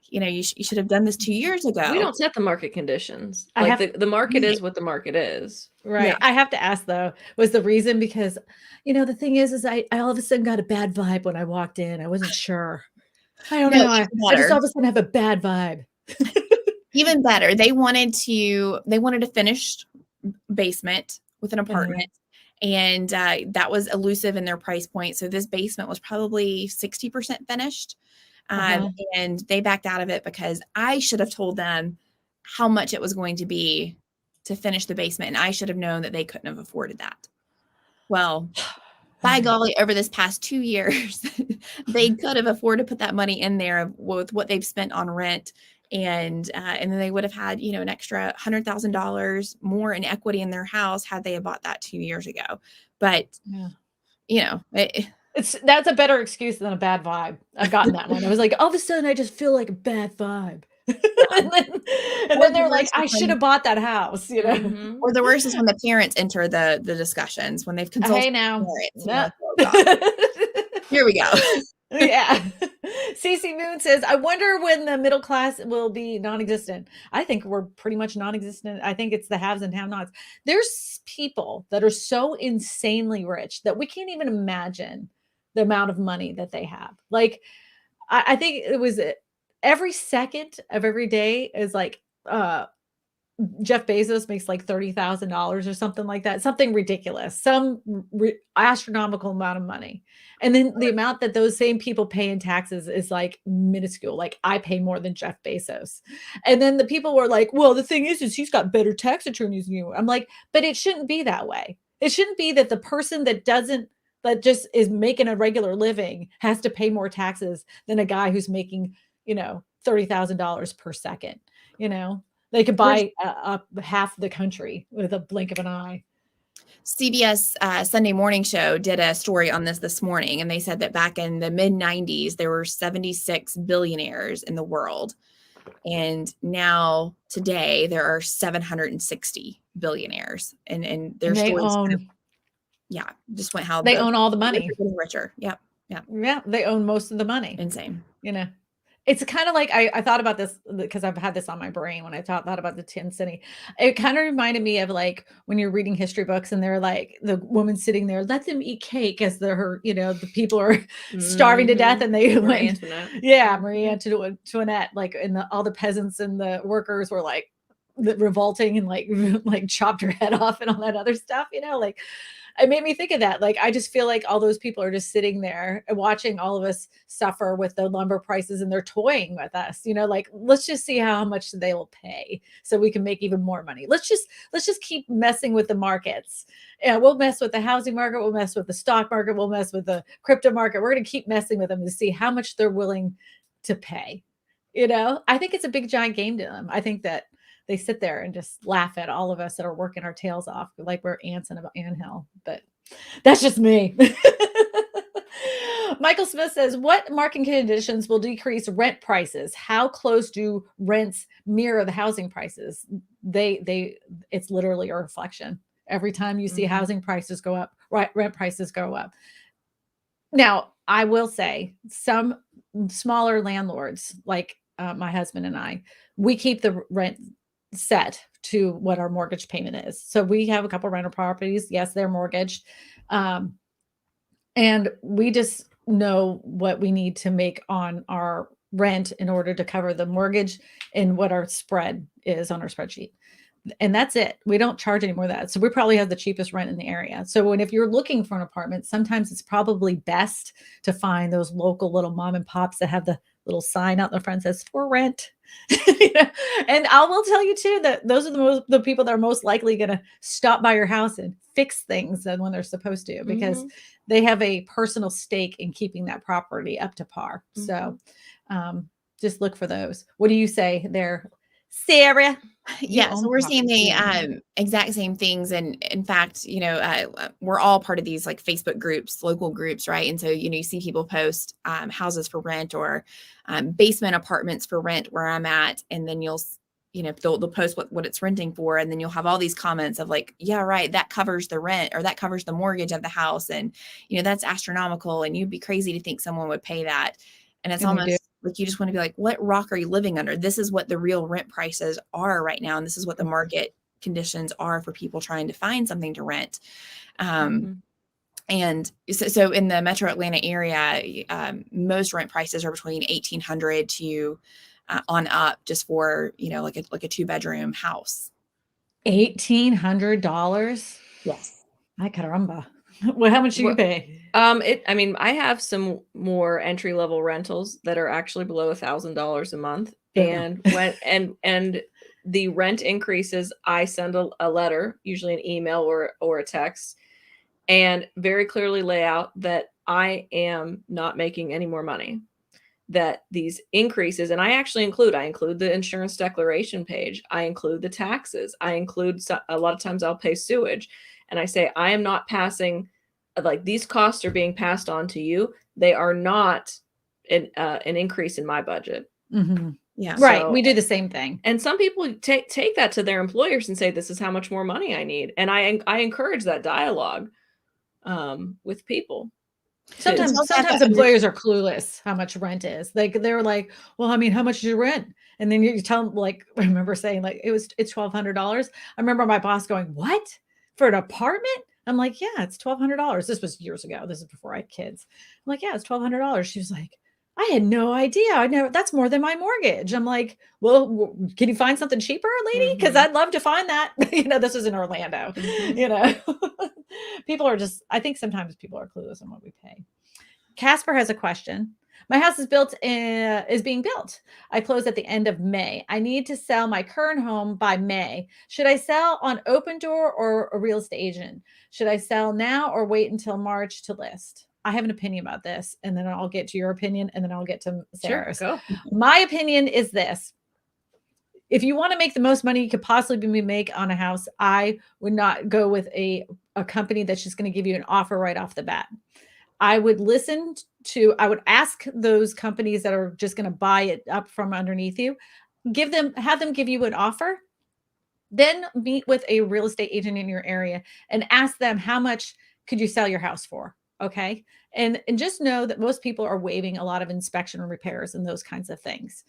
you should have done this 2 years ago.
We don't set the market conditions. The market is what the market is.
Right. Yeah. I have to ask though, was the reason because, the thing is I all of a sudden got a bad vibe when I walked in. I wasn't sure. I don't know. I just all of a sudden have a bad vibe.
Even better. They wanted a finished basement with an apartment. And that was elusive in their price point. So this basement was probably 60% finished. And they backed out of it because I should have told them how much it was going to be to finish the basement. And I should have known that they couldn't have afforded that. Well, by golly, over this past 2 years, they could have afforded to put that money in there with what they've spent on rent. And then they would have had, an extra $100,000 more in equity in their house had they bought that 2 years ago. But,
that's a better excuse than a bad vibe. I've gotten that one. I was like, all of a sudden, I just feel like a bad vibe. and then they're like, I should have bought that house,
Or the worst is when the parents enter the discussions, when they've consulted.
Hey, now.
Parents, Here we go.
Yeah. Cece Moon says, I wonder when the middle class will be non-existent. I think we're pretty much non-existent. I think it's the haves and have-nots. There's people that are so insanely rich that we can't even imagine the amount of money that they have. Like, I think it was every second of every day is like, Jeff Bezos makes like $30,000 or something like that, something ridiculous, some astronomical amount of money. And then the amount that those same people pay in taxes is like minuscule. Like, I pay more than Jeff Bezos. And then the people were like, well, the thing is he's got better tax attorneys than you. I'm like, but it shouldn't be that way. It shouldn't be that the person that just is making a regular living has to pay more taxes than a guy who's making, $30,000 per second, They could buy up half the country with a blink of an eye.
CBS Sunday Morning Show did a story on this morning, and they said that back in the mid-90s, there were 76 billionaires in the world. And now, today, there are 760 billionaires. And their stories just went how
they own all the money.
Richer. Yep.
Yeah, they own most of the money.
Insane.
It's kind of like I thought about this because I've had this on my brain when I thought about the Tin City. It kind of reminded me of like when you're reading history books and they're like the woman sitting there, let them eat cake as the people are starving to death, and they
Marie Antoinette.
Yeah, Marie Antoinette, like, and all the peasants and the workers were like revolting and like chopped her head off and all that other stuff, like. It made me think of that. Like, I just feel like all those people are just sitting there and watching all of us suffer with the lumber prices, and they're toying with us, like, let's just see how much they will pay so we can make even more money. Let's just keep messing with the markets. Yeah, we'll mess with the housing market. We'll mess with the stock market. We'll mess with the crypto market. We're going to keep messing with them to see how much they're willing to pay. I think it's a big giant game to them. I think that they sit there and just laugh at all of us that are working our tails off like we're ants in an anthill. But that's just me. Michael Smith says, what market conditions will decrease rent prices? How close do rents mirror the housing prices? It's literally a reflection. Every time you see housing prices go up, right, rent prices go up. Now, I will say some smaller landlords, like my husband and I, we keep the rent set to what our mortgage payment is. So we have a couple rental properties. Yes, they're mortgaged. Um, and we just know what we need to make on our rent in order to cover the mortgage and what our spread is on our spreadsheet. And that's it. We don't charge any more of that. So we probably have the cheapest rent in the area. So if you're looking for an apartment, sometimes it's probably best to find those local little mom and pops that have the little sign out in the front that says for rent. And I will tell you too that those are the people that are most likely going to stop by your house and fix things than when they're supposed to, because they have a personal stake in keeping that property up to par. So just look for those. What do you say there, Sarah?
Yeah, so we're seeing the exact same things. And in fact, we're all part of these like Facebook groups, local groups, right? And so, you see people post houses for rent or basement apartments for rent where I'm at. And then they'll post what it's renting for. And then you'll have all these comments of like, yeah, right, that covers the rent or that covers the mortgage of the house. And, that's astronomical. And you'd be crazy to think someone would pay that. And it's almost like you just want to be like, what rock are you living under? This is what the real rent prices are right now. And this is what the market conditions are for people trying to find something to rent. And so in the metro Atlanta area, most rent prices are between $1,800 to on up just for, like a 2-bedroom house.
$1,800?
Yes.
Ay caramba. Well, how much do you pay?
I have some more entry level rentals that are actually below $1,000 a month. And and the rent increases, I send a letter, usually an email or a text, and very clearly lay out that I am not making any more money. That these increases, and I include the insurance declaration page, I include the taxes, I include a lot of times I'll pay sewage, and I say I am not passing, like, these costs are being passed on to you. They are not an increase in my budget.
Yeah, right. So, we do the same thing.
And some people take that to their employers and say, this is how much more money I need. And I encourage that dialogue with people.
Sometimes employers are clueless how much rent is. They're like, well, I mean, how much is your rent? And then you tell them, like, I remember saying, like, it's $1,200. I remember my boss going, what? For an apartment? I'm like, yeah, it's $1,200. This was years ago. This is before I had kids. I'm like, yeah, it's $1,200. She was like, I had no idea. That's more than my mortgage. I'm like, well, can you find something cheaper, lady? Because I'd love to find that. This is in Orlando. People are I think sometimes people are clueless on what we pay. Casper has a question. My house is being built. I close at the end of May. I need to sell my current home by May. Should I sell on Open Door or a real estate agent? Should I sell now or wait until March to list? I have an opinion about this, and then I'll get to your opinion, and then I'll get to Sarah's.
Sure, go.
My opinion is this. If you want to make the most money you could possibly make on a house, I would not go with a company that's just going to give you an offer right off the bat. I would ask those companies that are just going to buy it up from underneath you, have them give you an offer, then meet with a real estate agent in your area and ask them, how much could you sell your house for? Okay. And just know that most people are waiving a lot of inspection and repairs and those kinds of things.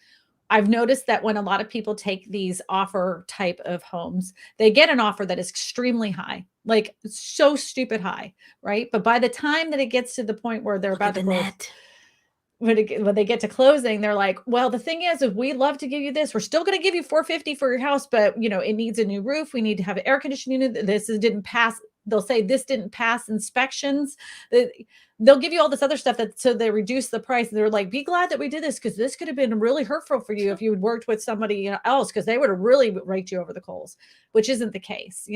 I've noticed that when a lot of people take these offer type of homes, they get an offer that is extremely high, like so stupid high, right? But by the time that it gets to the point where they're about to close, when they get to closing, they're like, well, the thing is, if we'd love to give you this, we're still going to give you $450 for your house, but it needs a new roof. We need to have an air conditioning unit. This didn't pass. They'll say this didn't pass inspections. They'll give you all this other stuff so they reduce the price. They're like, be glad that we did this, because this could have been really hurtful for you if you had worked with somebody else, because they would have really raked you over the coals, which isn't the case.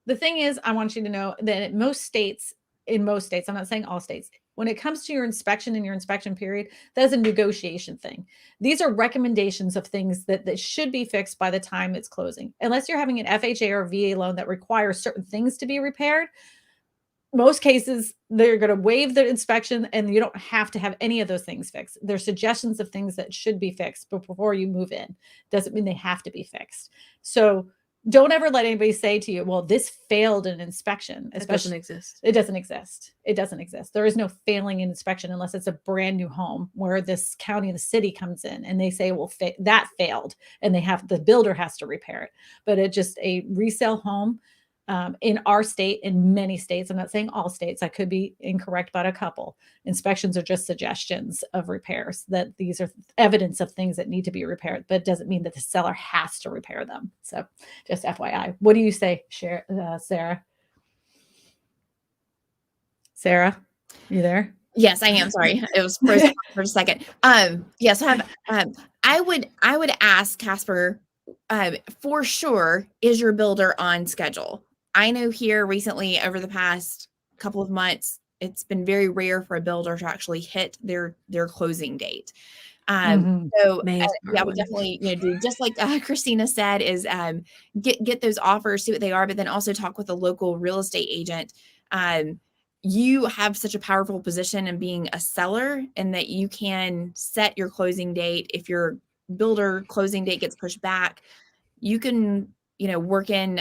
The thing is, I want you to know that in most states, I'm not saying all states, when it comes to your inspection and your inspection period, that's a negotiation thing. These are recommendations of things that should be fixed by the time it's closing. Unless you're having an FHA or VA loan that requires certain things to be repaired, most cases they're going to waive the inspection and you don't have to have any of those things fixed. There's suggestions of things that should be fixed before you move in. Doesn't mean they have to be fixed. So don't ever let anybody say to you, well, this failed an inspection.
It doesn't exist.
It doesn't exist. It doesn't exist. There is no failing an inspection unless it's a brand new home where this county and the city comes in and they say, well, that failed and the builder has to repair it. But it's just a resale home. In our state, in many states, I'm not saying all states, I could be incorrect about a couple. Inspections are just suggestions of repairs, that these are evidence of things that need to be repaired, but it doesn't mean that the seller has to repair them. So just FYI. What do you say, Sarah? Sarah, you there?
Yes, I am. Sorry. It was frozen for a second. Yes, I would ask Casper, for sure, is your builder on schedule? I know here recently over the past couple of months, it's been very rare for a builder to actually hit their closing date. So yeah, I would definitely, do just like Kristina said, is get those offers, see what they are, but then also talk with a local real estate agent. You have such a powerful position in being a seller, and that you can set your closing date. If your builder closing date gets pushed back, you can work in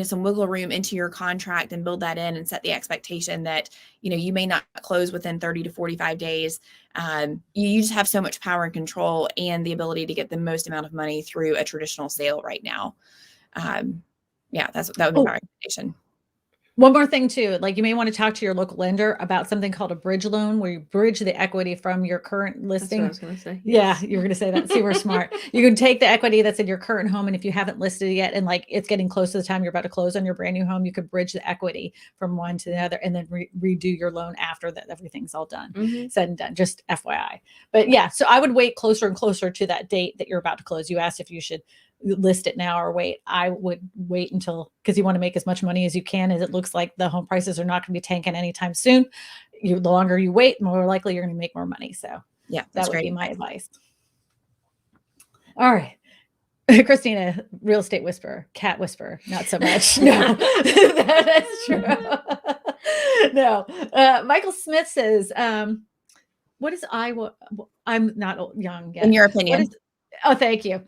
some wiggle room into your contract and build that in and set the expectation that you may not close within 30 to 45 days. You just have so much power and control and the ability to get the most amount of money through a traditional sale right now. That would be my recommendation.
One more thing too, like you may want to talk to your local lender about something called a bridge loan, where you bridge the equity from your current listing.
That's what I was going to say. Yes.
Yeah, you were going to say that. See, we're smart. You can take the equity that's in your current home, and if you haven't listed it yet, and like it's getting close to the time you're about to close on your brand new home, you could bridge the equity from one to the other, and then redo your loan after that everything's all done, said and done. Just FYI. But yeah, so I would wait closer and closer to that date that you're about to close. You asked if you should list it now or wait. I would wait until, because you want to make as much money as you can, as it looks like the home prices are not going to be tanking anytime soon. The longer you wait, more likely you're going to make more money. So
yeah,
that would be my advice. All right. Kristina, real estate whisperer, cat whisperer, not so much. No, that's true. No. Michael Smith says, what is Iowa? I'm not young yet.
In your opinion.
Oh, thank you.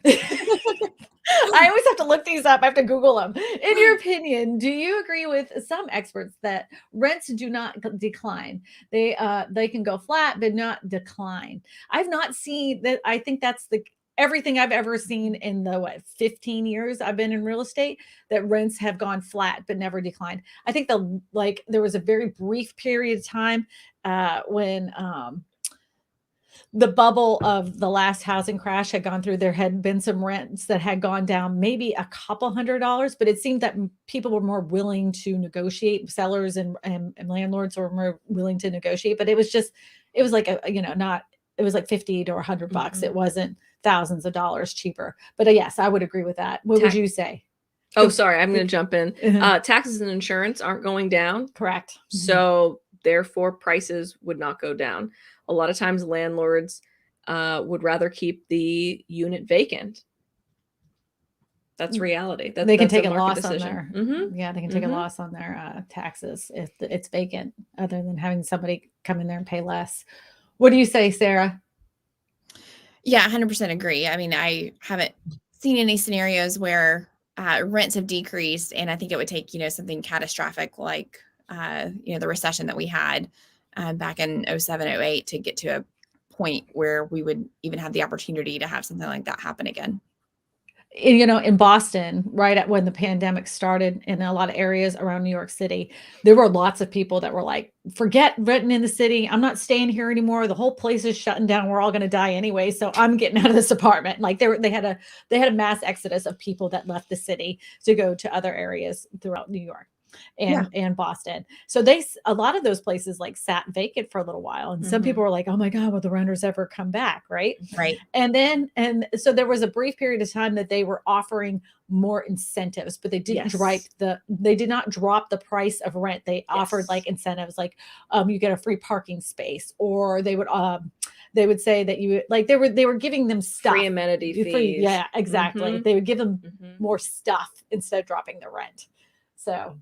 I always have to look these up. I have to Google them. In your opinion, do you agree with some experts that rents do not decline? They can go flat, but not decline. I've not seen that. I think that's everything I've ever seen in the 15 years I've been in real estate, that rents have gone flat but never declined. I think there was a very brief period of time when the bubble of the last housing crash had gone through. There had been some rents that had gone down maybe a couple $100, but it seemed that people were more willing to negotiate. Sellers and landlords were more willing to negotiate, but it was like it was like 50 to $100. It wasn't thousands of dollars cheaper. But yes, I would agree with that. What would you say?
Oh, sorry. I'm going to jump in. Taxes and insurance aren't going down.
Correct.
So therefore prices would not go down. A lot of times landlords would rather keep the unit vacant. That's reality.
They can take a loss on their, yeah, they can take a loss on their taxes if it's vacant, other than having somebody come in there and pay less. What do you say, Sarah?
Yeah, 100% agree. I mean, I haven't seen any scenarios where rents have decreased, and I think it would take, something catastrophic like, the recession that we had back in 07, 08 to get to a point where we would even have the opportunity to have something like that happen again.
In Boston, right at when the pandemic started, in a lot of areas around New York City, there were lots of people that were like, forget renting in the city. I'm not staying here anymore. The whole place is shutting down. We're all going to die anyway. So I'm getting out of this apartment. Like they had a mass exodus of people that left the city to go to other areas throughout New York. and Boston. So a lot of those places like sat vacant for a little while. And some people were like, oh my God, will the renters ever come back? Right.
Right.
And so there was a brief period of time that they were offering more incentives, but they didn't they did not drop the price of rent. They offered like incentives, like you get a free parking space, or they would say that you like they were giving them stuff,
free amenity fees.
Yeah, exactly. They would give them more stuff instead of dropping the rent. So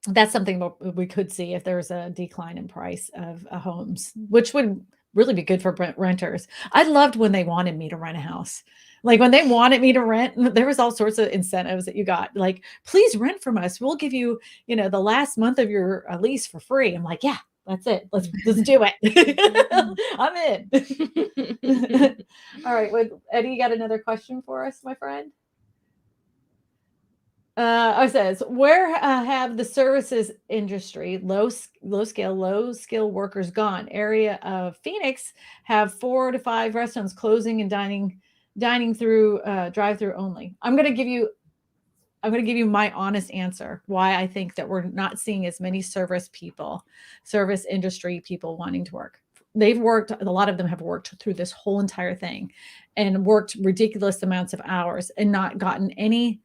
that's something we could see if there's a decline in price of homes, which would really be good for renters. I loved when they wanted me to rent a house. Like when they wanted me to rent, there was all sorts of incentives that you got. Like, please rent from us. We'll give you, the last month of your lease for free. I'm like, yeah, that's it. Let's do it. I'm in. All right. Eddie, you got another question for us, my friend? It says, where have the services industry, low skill workers gone? Area of Phoenix have 4 to 5 restaurants closing and dining through drive-through only. I'm going to give you my honest answer why I think that we're not seeing as many service industry people wanting to work. A lot of them have worked through this whole entire thing and worked ridiculous amounts of hours and not gotten any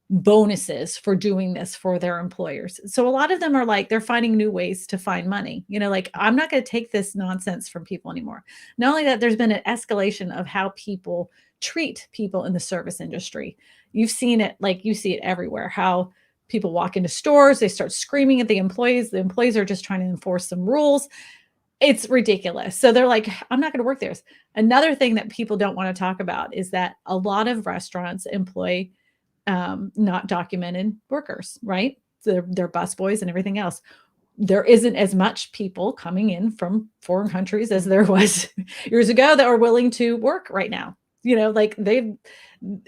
bonuses for doing this for their employers. So a lot of them are like, they're finding new ways to find money. Like, I'm not going to take this nonsense from people anymore. Not only that, there's been an escalation of how people treat people in the service industry. You've seen it, like you see it everywhere, how people walk into stores, they start screaming at the employees. The employees are just trying to enforce some rules. It's ridiculous. So they're like, I'm not going to work there. Another thing that people don't want to talk about is that a lot of restaurants employ not documented workers, right? They're busboys and everything else. There isn't as much people coming in from foreign countries as there was years ago that are willing to work right now. Like it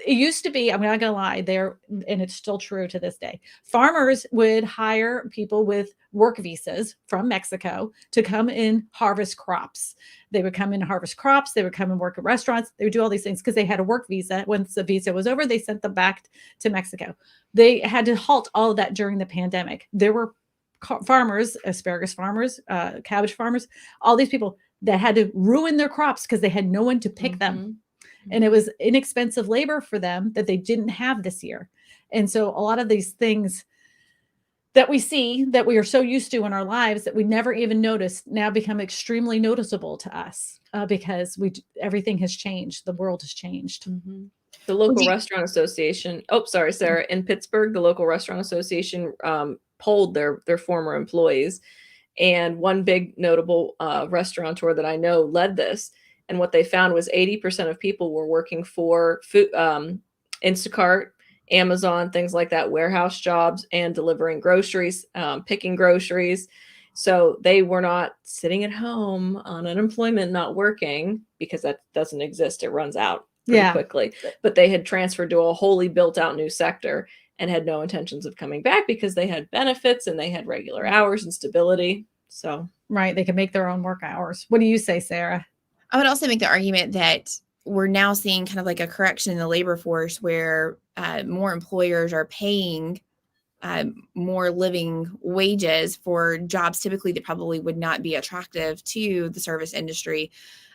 used to be, I'm not going to lie there, and it's still true to this day. Farmers would hire people with work visas from Mexico to come and harvest crops. They would come in and harvest crops. They would come and work at restaurants. They would do all these things because they had a work visa. Once the visa was over, they sent them back to Mexico. They had to halt all of that during the pandemic. There were farmers, asparagus farmers, cabbage farmers, all these people that had to ruin their crops because they had no one to pick them. And it was inexpensive labor for them that they didn't have this year. And so a lot of these things that we see that we are so used to in our lives that we never even noticed now become extremely noticeable to us because everything has changed. The world has changed.
The local restaurant association. Oh, sorry, Sarah. In Pittsburgh, the local restaurant association polled their former employees. And one big notable restaurateur that I know led this. And what they found was 80% of people were working for food, Instacart, Amazon, things like that, warehouse jobs, and delivering groceries, picking groceries. So they were not sitting at home on unemployment, not working, because that doesn't exist. It runs out pretty quickly. But they had transferred to a wholly built out new sector and had no intentions of coming back because they had benefits and they had regular hours and stability. So,
right. They can make their own work hours. What do you say, Sarah?
I would also make the argument that we're now seeing kind of like a correction in the labor force where more employers are paying more living wages for jobs typically that probably would not be attractive to the service industry.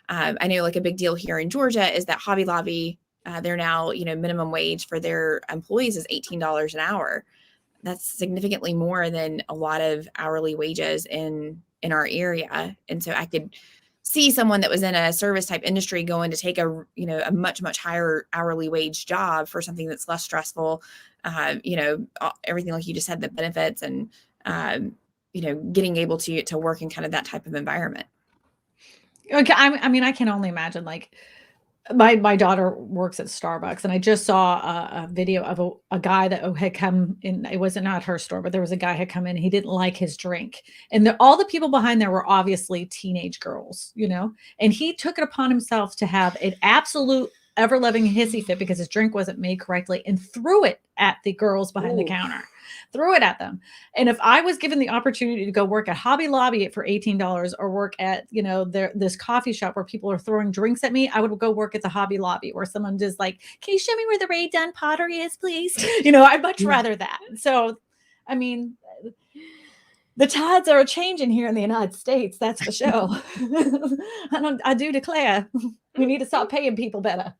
I know like a big deal here in Georgia is that Hobby Lobby, they're now, minimum wage for their employees is $18 an hour. That's significantly more than a lot of hourly wages in our area. And so I could see someone that was in a service type industry going to take a much, much higher hourly wage job for something that's less stressful, everything like you just said, the benefits and, getting able to work in kind of that type of environment.
Okay. I can only imagine, like, my daughter works at Starbucks, and I just saw a video of a guy that had come in. It wasn't not her store, but there was a guy had come in. He didn't like his drink, and all the people behind there were obviously teenage girls, and he took it upon himself to have an absolute ever-loving hissy fit because his drink wasn't made correctly and threw it at the girls behind the counter. Threw it at them. And if I was given the opportunity to go work at Hobby Lobby for $18 or work at, this coffee shop where people are throwing drinks at me, I would go work at the Hobby Lobby where someone just like, can you show me where the Ray Dunn pottery is, please? I'd much rather that. So I mean, the tides are changing here in the United States, that's for sure. I do declare we need to stop paying people better.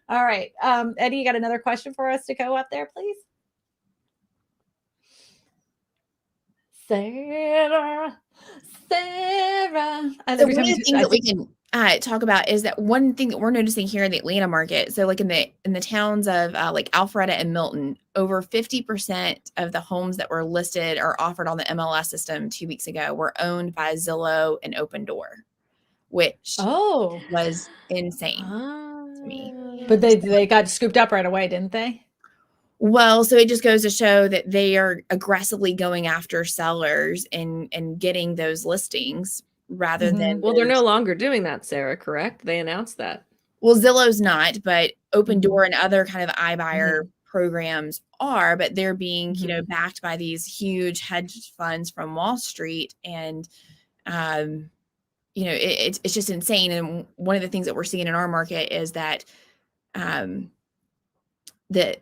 All right. Eddie, you got another question for us to go up there, please? Sarah.
So one of the things that we can talk about is that one thing that we're noticing here in the Atlanta market. So like in the towns of like Alpharetta and Milton, over 50% of the homes that were listed or offered on the MLS system 2 weeks ago were owned by Zillow and Open Door, which was insane to me.
But they got scooped up right away, didn't they?
Well, so it just goes to show that they are aggressively going after sellers and getting those listings rather than.
Well, they're no longer doing that, Sarah, correct? They announced that.
Well, Zillow's not, but Open Door and other kind of iBuyer programs are, but they're being, backed by these huge hedge funds from Wall Street. And, it's just insane. And one of the things that we're seeing in our market is that, that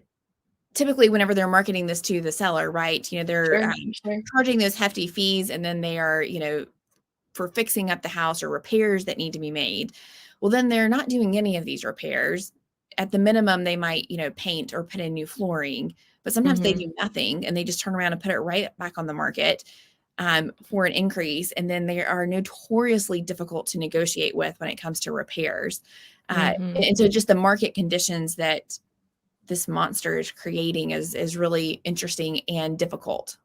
typically whenever they're marketing this to the seller, right, they're charging those hefty fees, and then they are, for fixing up the house or repairs that need to be made. Well, then they're not doing any of these repairs. At the minimum, they might, paint or put in new flooring, but sometimes they do nothing and they just turn around and put it right back on the market for an increase. And then they are notoriously difficult to negotiate with when it comes to repairs. And so just the market conditions that this monster is creating is really interesting and difficult.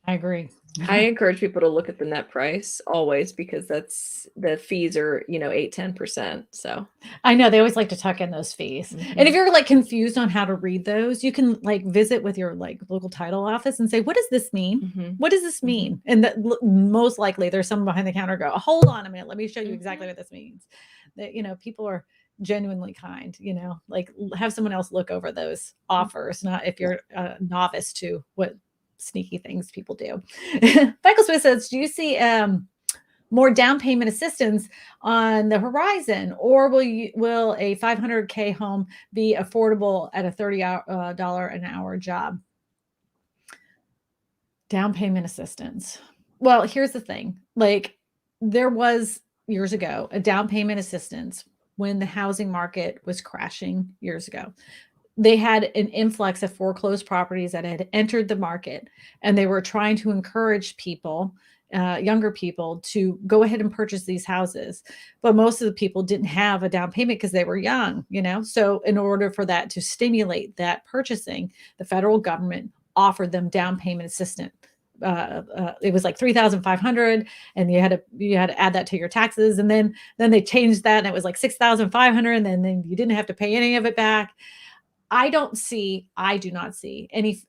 I agree.
I encourage people to look at the net price always, because that's the fees are, 8-10%. So
I know they always like to tuck in those fees. And if you're like confused on how to read those, you can like visit with your like local title office and say, what does this mean? What does this mean? And that most likely there's someone behind the counter go, hold on a minute, let me show you exactly what this means. That, people are genuinely kind, like have someone else look over those offers, not if you're a novice to what sneaky things people do. Michael Smith says, do you see more down payment assistance on the horizon, or will a $500K home be affordable at a $30 an hour job? Down payment assistance. Well, here's the thing. Like there was years ago a down payment assistance when the housing market was crashing years ago. They had an influx of foreclosed properties that had entered the market, and they were trying to encourage people, younger people, to go ahead and purchase these houses. But most of the people didn't have a down payment because they were young, So in order for that to stimulate that purchasing, the federal government offered them down payment assistance. It was like $3,500, and you had to add that to your taxes, and then they changed that, and it was like $6,500, and then you didn't have to pay any of it back. I don't see any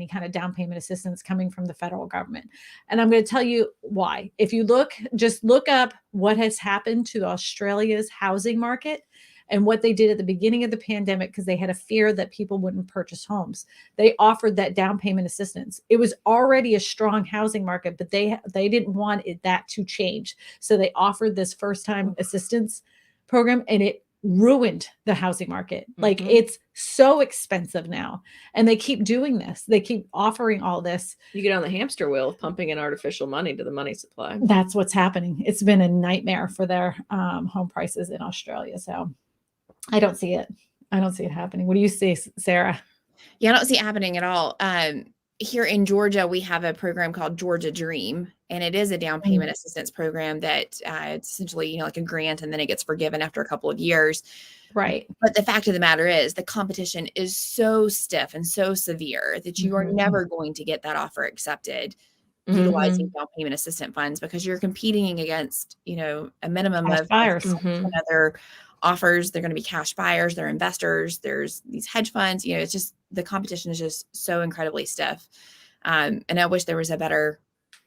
kind of down payment assistance coming from the federal government. And I'm going to tell you why. If you just look up what has happened to Australia's housing market and what they did at the beginning of the pandemic, because they had a fear that people wouldn't purchase homes. They offered that down payment assistance. It was already a strong housing market, but they didn't want that to change. So they offered this first time assistance program, and it ruined the housing market. Like it's so expensive now, and they keep doing this. They keep offering all this.
You get on the hamster wheel of pumping in artificial money to the money supply.
That's what's happening. It's been a nightmare for their home prices in Australia. So I don't see it. I don't see it happening. What do you see, Sarah?
Yeah, I don't see it happening at all. Here in Georgia, we have a program called Georgia Dream, and it is a down payment assistance program that it's essentially, like a grant, and then it gets forgiven after a couple of years.
Right.
But the fact of the matter is the competition is so stiff and so severe that you are never going to get that offer accepted utilizing down payment assistance funds, because you're competing against, a minimum
cash
of
buyers.
Other offers. They're going to be cash buyers, they're investors, there's these hedge funds, it's just, the competition is just so incredibly stiff. And I wish there was a better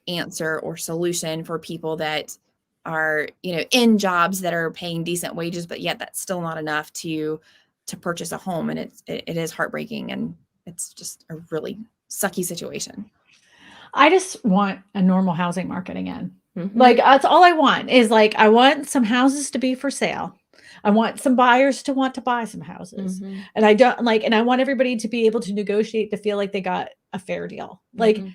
answer or solution for people that are, in jobs that are paying decent wages, but yet that's still not enough to purchase a home. And it is heartbreaking, and it's just a really sucky situation.
I just want a normal housing market again. Like that's all I want is like, I want some houses to be for sale. I want some buyers to want to buy some houses.
Mhm.
And I want everybody to be able to negotiate to feel like they got a fair deal. Like,
Mhm.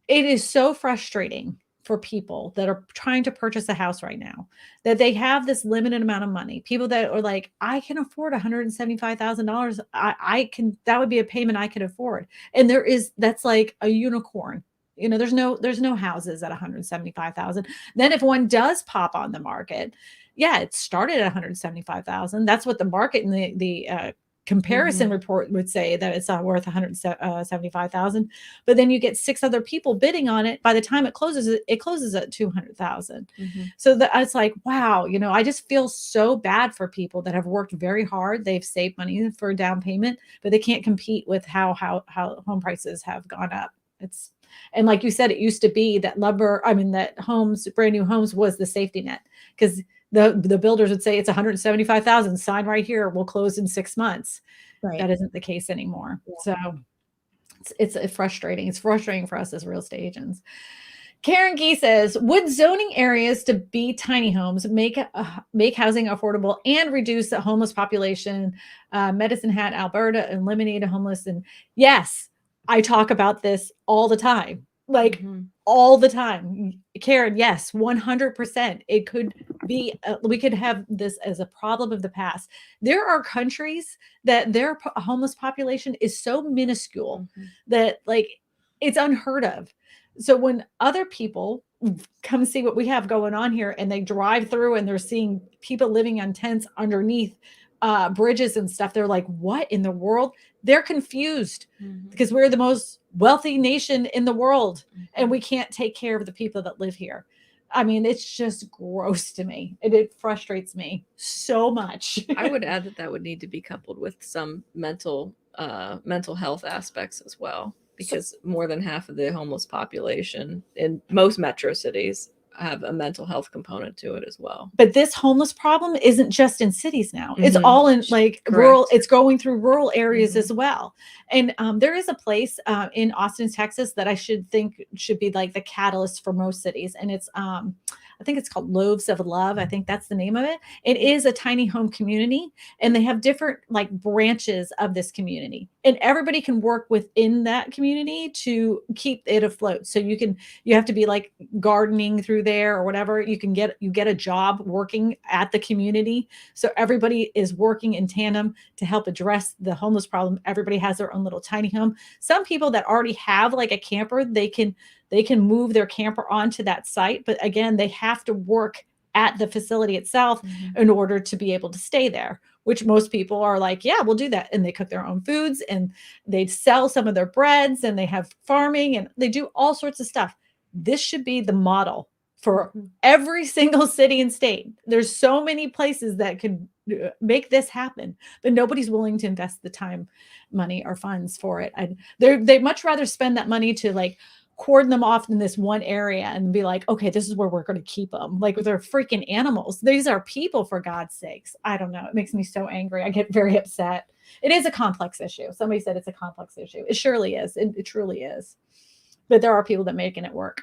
it is so frustrating for people that are trying to purchase a house right now that they have this limited amount of money. People that are like, I can afford $175,000. That would be a payment I could afford. And that's like a unicorn. There's no houses at 175,000. Then if one does pop on the market, yeah, it started at 175,000. That's what the market and the comparison
Mhm.
report would say, that it's worth 175,000. But then you get six other people bidding on it. By the time it closes at 200,000.
Mhm.
So it's like, wow, I just feel so bad for people that have worked very hard. They've saved money for a down payment, but they can't compete with how home prices have gone up. And like you said, it used to be that brand new homes was the safety net, because the builders would say it's 175,000, sign right here, we'll close in 6 months.
Right.
That isn't the case anymore.
Yeah.
So it's frustrating. It's frustrating for us as real estate agents. Karen Gee says, would zoning areas to be tiny homes make housing affordable and reduce the homeless population? Medicine Hat, Alberta, eliminate a homeless. And yes, I talk about this all the time, like
Mhm.
all the time. Karen, yes, 100%. It could be, we could have this as a problem of the past. There are countries that their homeless population is so minuscule
Mhm.
that, like, it's unheard of. So when other people come see what we have going on here, and they drive through and they're seeing people living on tents underneath bridges and stuff, they're like, what in the world? They're confused
Mhm.
because we're the most wealthy nation in the world, and
Mhm.
we can't take care of the people that live here. I mean, it's just gross to me. It frustrates me so much.
I would add that would need to be coupled with some mental health aspects as well,
So,
because more than half of the homeless population in most metro cities have a mental health component to it as well.
but this homeless problem isn't just in cities now. It's
Mhm.
all in, like, rural.
Correct.
It's going through rural areas
Mhm.
as well. And there is a place in Austin, Texas, that I should be like the catalyst for most cities. And I think it's called Loaves of Love. I think that's the name of it. It is a tiny home community, and they have different, like, branches of this community, and everybody can work within that community to keep it afloat. So you have to be like gardening through there or whatever. You get a job working at the community. So everybody is working in tandem to help address the homeless problem. Everybody has their own little tiny home. Some people that already have like a camper, they can move their camper onto that site, but again, they have to work at the facility itself
Mhm.
in order to be able to stay there, which most people are like, yeah, we'll do that. And they cook their own foods, and they sell some of their breads, and they have farming, and they do all sorts of stuff. This should be the model for
Mhm.
every single city and state. There's so many places that could make this happen, but nobody's willing to invest the time, money, or funds for it. They much rather spend that money to, like, cordon them off in this one area and be like, okay, this is where we're going to keep them. Like, they're freaking animals. These are people, for God's sakes. I don't know. It makes me so angry. I get very upset. It is a complex issue. Somebody said it's a complex issue. It surely is. It truly is. But there are people that making it work.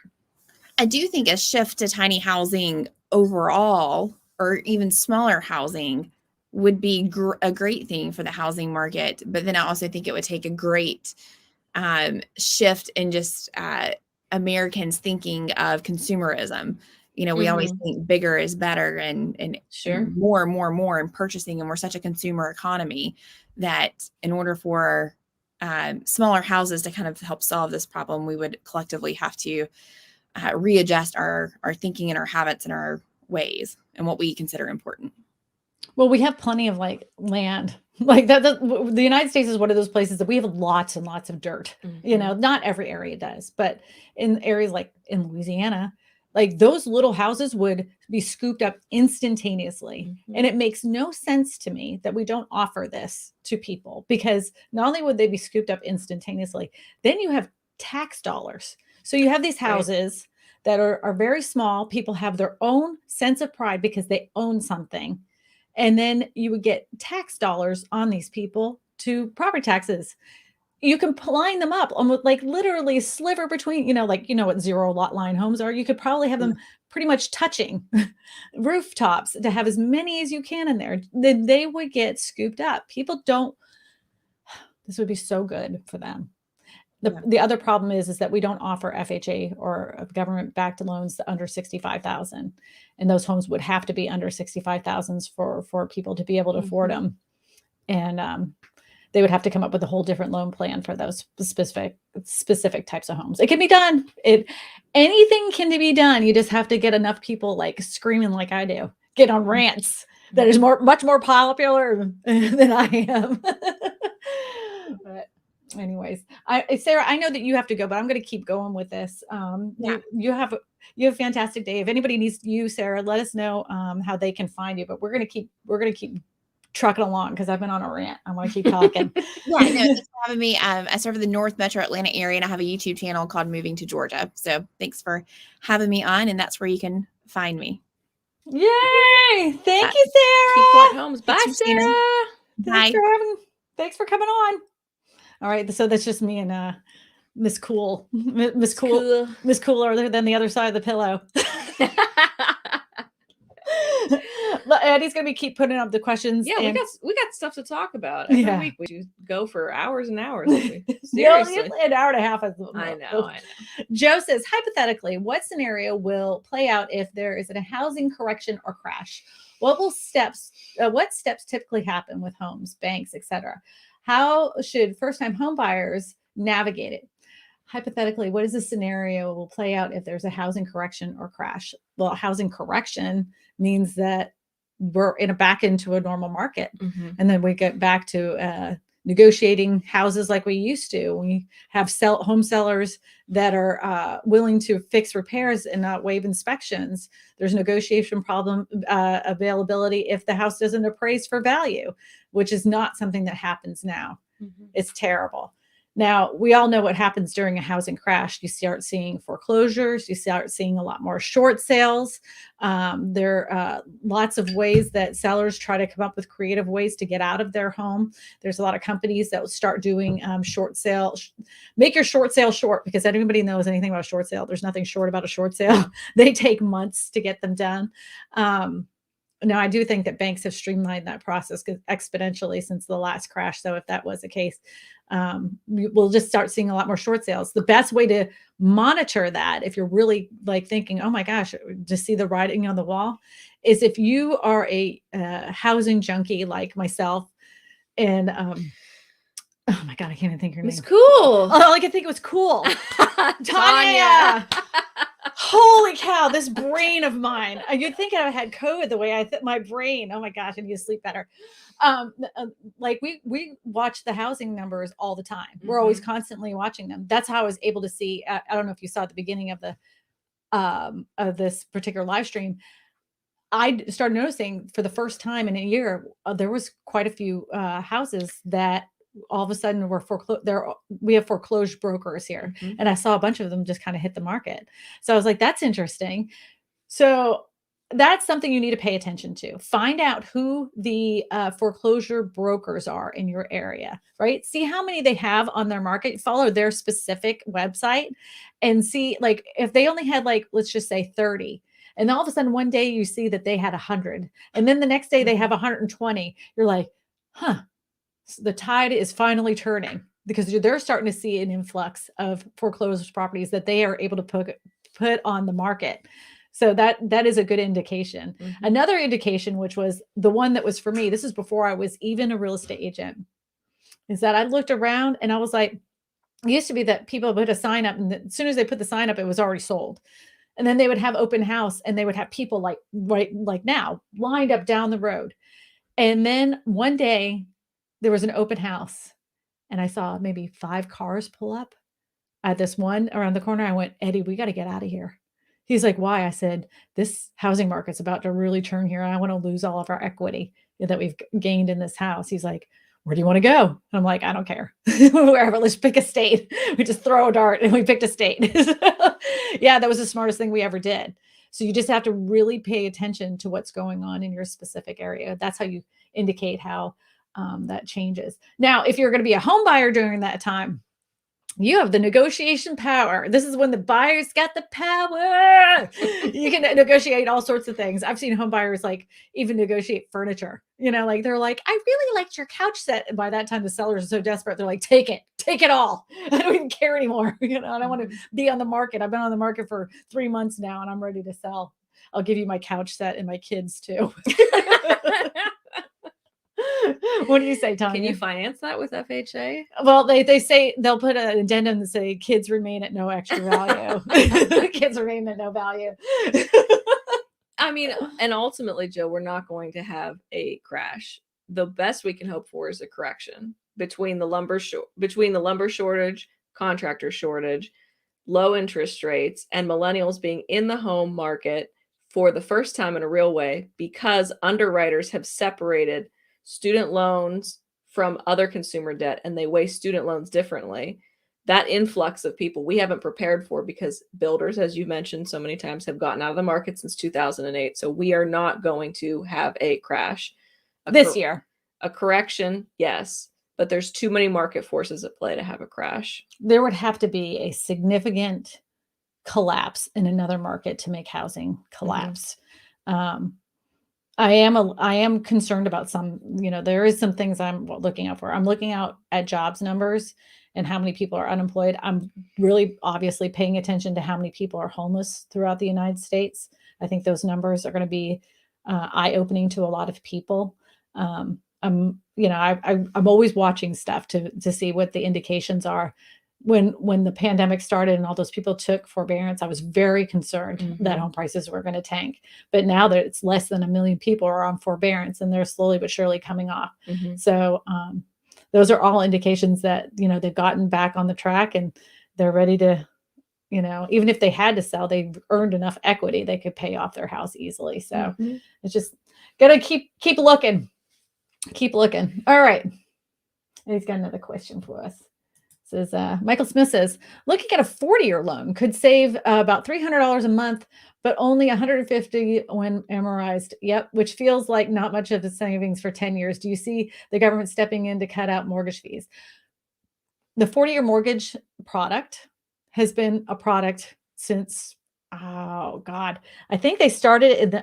I do think a shift to tiny housing overall, or even smaller housing, would be a great thing for the housing market. But then I also think it would take a great shift in just Americans thinking of consumerism. We always
Mhm.
think bigger is better,
Sure.
and more and more and more, and purchasing. And we're such a consumer economy that in order for smaller houses to kind of help solve this problem, we would collectively have to readjust our thinking and our habits and our ways and what we consider important.
Well, we have plenty of, like, land. Like, the United States is one of those places that we have lots and lots of dirt.
Mhm.
Not every area does, but in areas like in Louisiana, like, those little houses would be scooped up instantaneously.
Mhm.
And it makes no sense to me that we don't offer this to people, because not only would they be scooped up instantaneously, then you have tax dollars. So you have these
Right.
houses that are very small. People have their own sense of pride because they own something, and then you would get tax dollars on these people to property taxes. you can line them up almost like literally a sliver between, like, what 0 lot line homes are. You could probably have
Yeah.
them pretty much touching rooftops to have as many as you can in there. Then they would get scooped up. People don't, this would be so good for them. The
Yeah.
the other problem is that we don't offer FHA or government-backed loans under 65,000, and those homes would have to be under 65,000 for people to be able to afford
Mhm.
them. And, they would have to come up with a whole different loan plan for those specific types of homes. It can be done. Anything can be done. You just have to get enough people, like, screaming like I do, get on rants that is
Mhm.
much more popular than I am. But anyways, Sarah, I know that you have to go, but I'm gonna keep going with this.
Yeah.
You have a fantastic day. If anybody needs you, Sarah, let us know, how they can find you, but we're gonna keep trucking along because I've been on a rant. I want to keep talking.
Yeah, no, thanks for having me. I serve in the North Metro Atlanta area, and I have a YouTube channel called Moving to Georgia. So thanks for having me on, and that's where you can find me.
Yay! Thank you,
Keep What
Sarah.
Homes. Bye,
Thanks, Christina.
Sarah.
Bye.
Thanks for coming on. All right, so that's just me and Miss Cool. Miss Cool.
Cool.
Miss Cooler than the other side of the pillow. Eddie's gonna be keep putting up the questions.
Yeah,
and
we got stuff to talk about every
Yeah.
week. We go for hours and hours.
No,
Seriously,
usually an hour and a half.
I know.
Joe says, hypothetically, what scenario will play out if there is a housing correction or crash? What steps typically happen with homes, banks, etc.? How should first-time home buyers navigate it? Hypothetically, what is the scenario will play out if there's a housing correction or crash? Well, housing correction means that we're back into a normal market.
Mhm.
And then we get back to negotiating houses like we used to. We have home sellers that are willing to fix repairs and not waive inspections. There's negotiation problem availability if the house doesn't appraise for value, which is not something that happens now.
Mhm.
It's terrible. Now, we all know what happens during a housing crash. You start seeing foreclosures. You start seeing a lot more short sales. There are lots of ways that sellers try to come up with creative ways to get out of their home. There's a lot of companies that will start doing short sale. Make your short sale short, because anybody knows anything about a short sale. There's nothing short about a short sale. They take months to get them done. Now, I do think that banks have streamlined that process exponentially since the last crash. So if that was the case, we'll just start seeing a lot more short sales. The best way to monitor that, if you're really like thinking, oh my gosh, just see the writing on the wall, is if you are a housing junkie like myself, and oh my God, I can't even think of her
It's
name.
cool.
All I could think was cool.
Tanya.
Holy cow, this brain of mine. You'd think I had COVID the way my brain. Oh my gosh, I need to sleep better. Like we watch the housing numbers all the time. We're always constantly watching them. That's how I was able to see. I don't know if you saw at the beginning of this particular live stream. I started noticing for the first time in a year, there was quite a few houses that all of a sudden were foreclosed. We have foreclosed brokers here, and I saw a bunch of them just kind of hit the market. So I was like, that's interesting. So that's something you need to pay attention to. Find out who the foreclosure brokers are in your area, right? See how many they have on their market. Follow their specific website and see, like, if they only had, like, let's just say 30. And all of a sudden, one day you see that they had 100. And then the next day they have 120. You're like, huh, the tide is finally turning, because they're starting to see an influx of foreclosed properties that they are able to put on the market. So that is a good indication. Another indication, which was the one that was for me, this is before I was even a real estate agent, is that I looked around and I was like, it used to be that people put a sign up, and as soon as they put the sign up, it was already sold. And then they would have open house, and they would have people like now lined up down the road. And then one day there was an open house, and I saw maybe 5 cars pull up at this one around the corner. I went, Eddie, we got to get out of here. He's like, why? I said, this housing market's about to really turn here. I want to lose all of our equity that we've gained in this house. He's like, where do you want to go? And I'm like, I don't care. Wherever, let's pick a state. We just throw a dart and we picked a state. Yeah, that was the smartest thing we ever did. So you just have to really pay attention to what's going on in your specific area. That's how you indicate how that changes. Now, if you're going to be a home buyer during that time, you have the negotiation power. This is when the buyer's got the power. You can negotiate all sorts of things. I've seen home buyers like even negotiate furniture. Like they're like, I really liked your couch set. And by that time, the sellers are so desperate. They're like, take it all. I don't even care anymore. I don't want to be on the market. I've been on the market for 3 months now and I'm ready to sell. I'll give you my couch set and my kids too. What do you say, Tanya?
Can you finance that with FHA?
Well, they say they'll put an addendum to say kids remain at no extra value. Kids remain at no value.
I mean, and ultimately, Joe, we're not going to have a crash. The best we can hope for is a correction between the lumber shortage, contractor shortage, low interest rates, and millennials being in the home market for the first time in a real way because underwriters have separated student loans from other consumer debt and they weigh student loans differently. That influx of people we haven't prepared for because builders, as you mentioned so many times, have gotten out of the market since 2008. So we are not going to have a crash
this year.
A correction, yes, but there's too many market forces at play to have a crash.
There would have to be a significant collapse in another market to make housing collapse. I am concerned about some, there is some things I'm looking out for. I'm looking out at jobs numbers and how many people are unemployed. I'm really obviously paying attention to how many people are homeless throughout the United States. I think those numbers are going to be eye-opening to a lot of people. I'm always watching stuff to see what the indications are. When the pandemic started and all those people took forbearance, I was very concerned that home prices were going to tank. But now that it's less than 1 million people are on forbearance and they're slowly but surely coming off. So those are all indications that, they've gotten back on the track and they're ready to, even if they had to sell, they've earned enough equity, they could pay off their house easily. So it's just gotta keep looking. Keep looking. All right. And he's got another question for us. Michael Smith says, looking at a 40-year loan could save about $300 a month, but only $150 when amortized. Yep, which feels like not much of a savings for 10 years. Do you see the government stepping in to cut out mortgage fees? The 40-year mortgage product has been a product since, I think they started in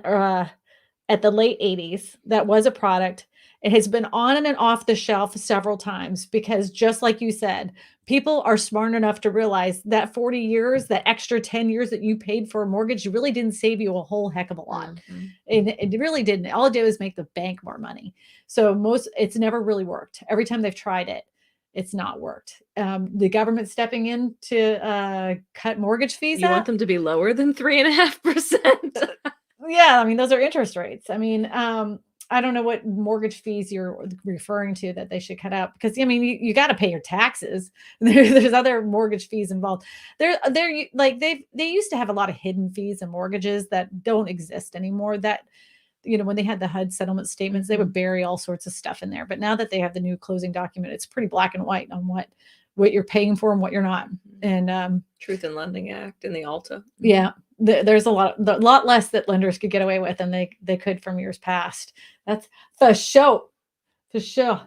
at the late 80s. That was a product. It has been on and off the shelf several times because just like you said, people are smart enough to realize that 40 years, that extra 10 years that you paid for a mortgage really didn't save you a whole heck of a lot. And it really didn't. All it did was make the bank more money. So it's never really worked. Every time they've tried it, it's not worked. The government stepping in to cut mortgage fees.
You want them to be lower than 3.5%?
Yeah. I mean, those are interest rates. I mean, I don't know what mortgage fees you're referring to that they should cut out because, I mean, you got to pay your taxes. There's other mortgage fees involved. They're like, they used to have a lot of hidden fees and mortgages that don't exist anymore. That, when they had the HUD settlement statements, they would bury all sorts of stuff in there. But now that they have the new closing document, it's pretty black and white on what you're paying for and what you're not. And
Truth in Lending Act and the ALTA.
Yeah. There's a lot less that lenders could get away with than they could from years past. That's for sure. For sure.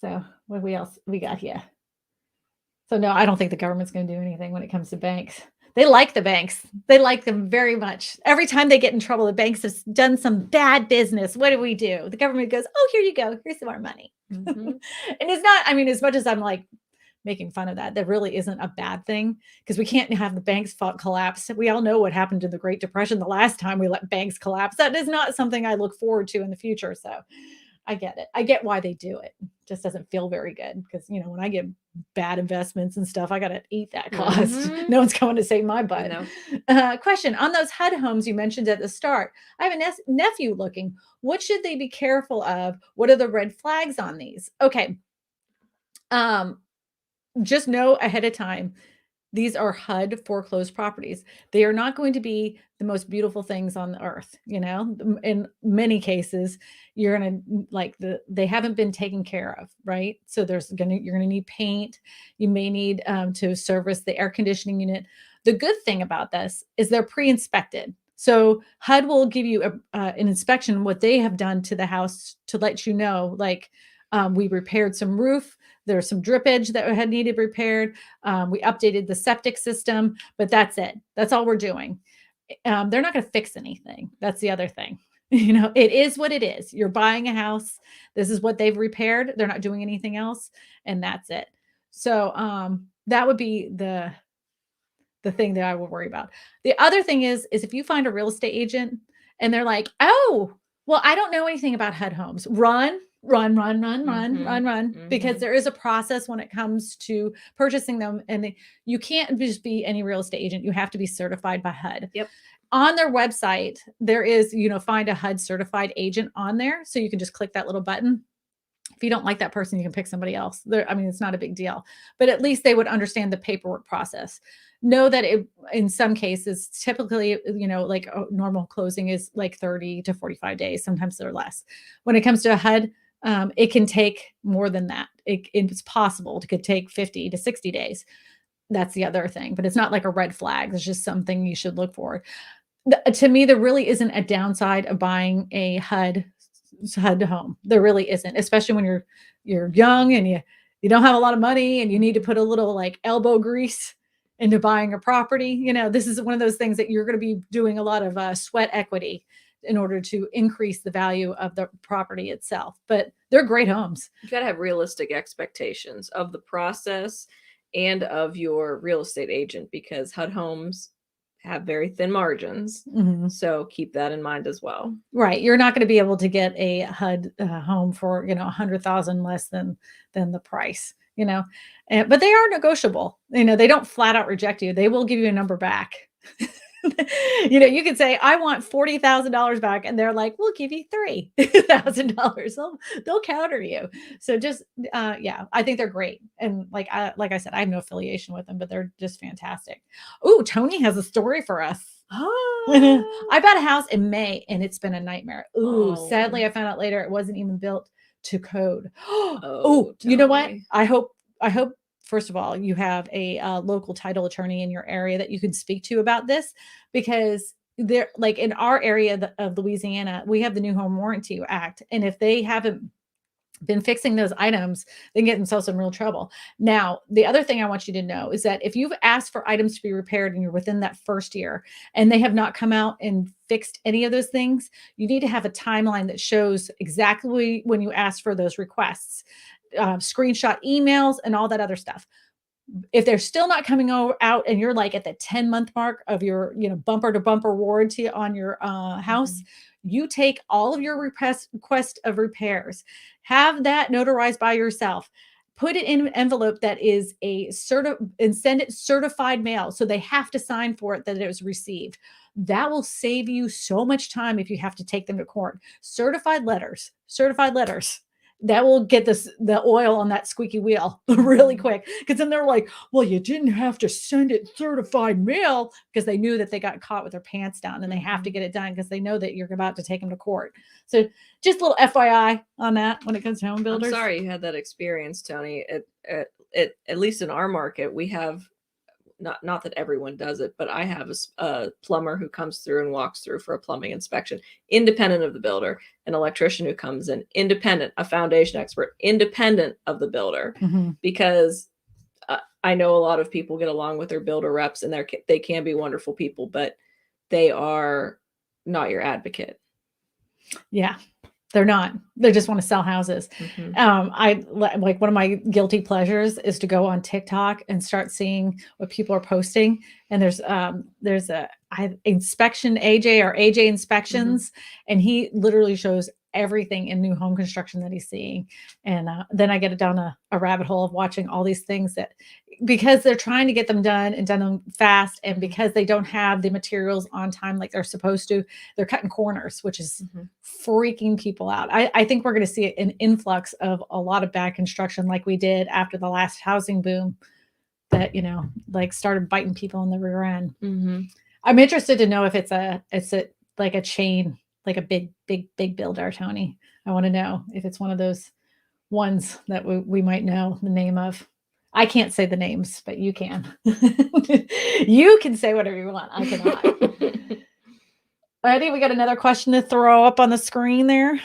So what else we got here? So no, I don't think the government's going to do anything when it comes to banks. They like the banks. They like them very much. Every time they get in trouble, the banks have done some bad business. What do? The government goes, oh, here you go. Here's some more money. And it's not, I mean, as much as I'm like, making fun of that really isn't a bad thing because we can't have the banks collapse. We all know what happened in the Great Depression the last time we let banks collapse. That is not something I look forward to in the future. So I get it. I get why they do it. Just doesn't feel very good because, when I get bad investments and stuff, I got to eat that cost. No one's going to save my butt. No. Question on those HUD homes you mentioned at the start. I have a nephew looking. What should they be careful of? What are the red flags on these? Okay. Just know ahead of time, these are HUD foreclosed properties. They are not going to be the most beautiful things on the earth. In many cases, you're going to they haven't been taken care of, right? So you're going to need paint. You may need to service the air conditioning unit. The good thing about this is they're pre-inspected. So HUD will give you an inspection, what they have done to the house to let you know, We repaired some roof. There's some drippage that had needed repaired. We updated the septic system, but that's it. That's all we're doing. They're not going to fix anything. That's the other thing. It is what it is. You're buying a house. This is what they've repaired. They're not doing anything else, and that's it. So that would be the thing that I would worry about. The other thing is if you find a real estate agent and they're like, oh, well, I don't know anything about HUD homes. Run, because there is a process when it comes to purchasing them, and you can't just be any real estate agent. You have to be certified by HUD.
Yep.
On their website, there is, find a HUD certified agent on there. So you can just click that little button. If you don't like that person, you can pick somebody else. It's not a big deal, but at least they would understand the paperwork process. Know that in some cases, typically, like a normal closing is like 30 to 45 days. Sometimes they're less. When it comes to a HUD, it can take more than that. It's possible. It could take 50 to 60 days. That's the other thing, but it's not like a red flag. It's just something you should look for. To me, there really isn't a downside of buying a HUD home. There really isn't, especially when you're young and you don't have a lot of money and you need to put a little like elbow grease into buying a property. This is one of those things that you're going to be doing a lot of sweat equity in order to increase the value of the property itself. But they're great homes.
You got to have realistic expectations of the process and of your real estate agent, because HUD homes have very thin margins.
Mm-hmm.
So keep that in mind as well.
Right. You're not going to be able to get a HUD home for, $100,000 less than the price, but they are negotiable. They don't flat out reject you. They will give you a number back. You can say, I want $40,000 back. And they're like, we'll give you $3,000. They'll counter you. So just, I think they're great. And like I said, I have no affiliation with them, but they're just fantastic. Oh, Tony has a story for us. I bought a house in May and it's been a nightmare. Sadly, I found out later it wasn't even built to code. You know what? I hope, first of all, you have a local title attorney in your area that you can speak to about this, because they're like in our area of Louisiana, we have the New Home Warranty Act. And if they haven't been fixing those items, they can get themselves in real trouble. Now, the other thing I want you to know is that if you've asked for items to be repaired and you're within that first year and they have not come out and fixed any of those things, you need to have a timeline that shows exactly when you asked for those requests. Screenshot emails and all that other stuff. If they're still not coming out and you're like at the 10-month mark of your, bumper to bumper warranty on your house, you take all of your request of repairs, have that notarized by yourself, put it in an envelope that is and send it certified mail. So they have to sign for it that it was received. That will save you so much time if you have to take them to court. Certified letters. That will get the oil on that squeaky wheel really quick. Because then they're like, well, you didn't have to send it certified mail, because they knew that they got caught with their pants down and they have to get it done because they know that you're about to take them to court. So just a little FYI on that when it comes to home builders.
I'm sorry you had that experience, Tony. At least in our market, we have, not that everyone does it, but I have a plumber who comes through and walks through for a plumbing inspection, independent of the builder, an electrician who comes in, independent, a foundation expert, independent of the builder, because I know a lot of people get along with their builder reps and they can be wonderful people, but they are not your advocate.
Yeah. They're not. They just want to sell houses. I like, one of my guilty pleasures is to go on TikTok and start seeing what people are posting. And there's a inspection AJ inspections, and he literally shows everything in new home construction that he's seeing. And then I get down a rabbit hole of watching all these things that, because they're trying to get them done and done them fast, and because they don't have the materials on time like they're supposed to, they're cutting corners, which is freaking people out. I think we're going to see an influx of a lot of bad construction like we did after the last housing boom that, like started biting people in the rear end. I'm interested to know if it's like a chain, like a big builder, Tony. I want to know if it's one of those ones that we might know the name of. I can't say the names, but you can. You can say whatever you want. I cannot. Alrighty, we got another question to throw up on the screen there.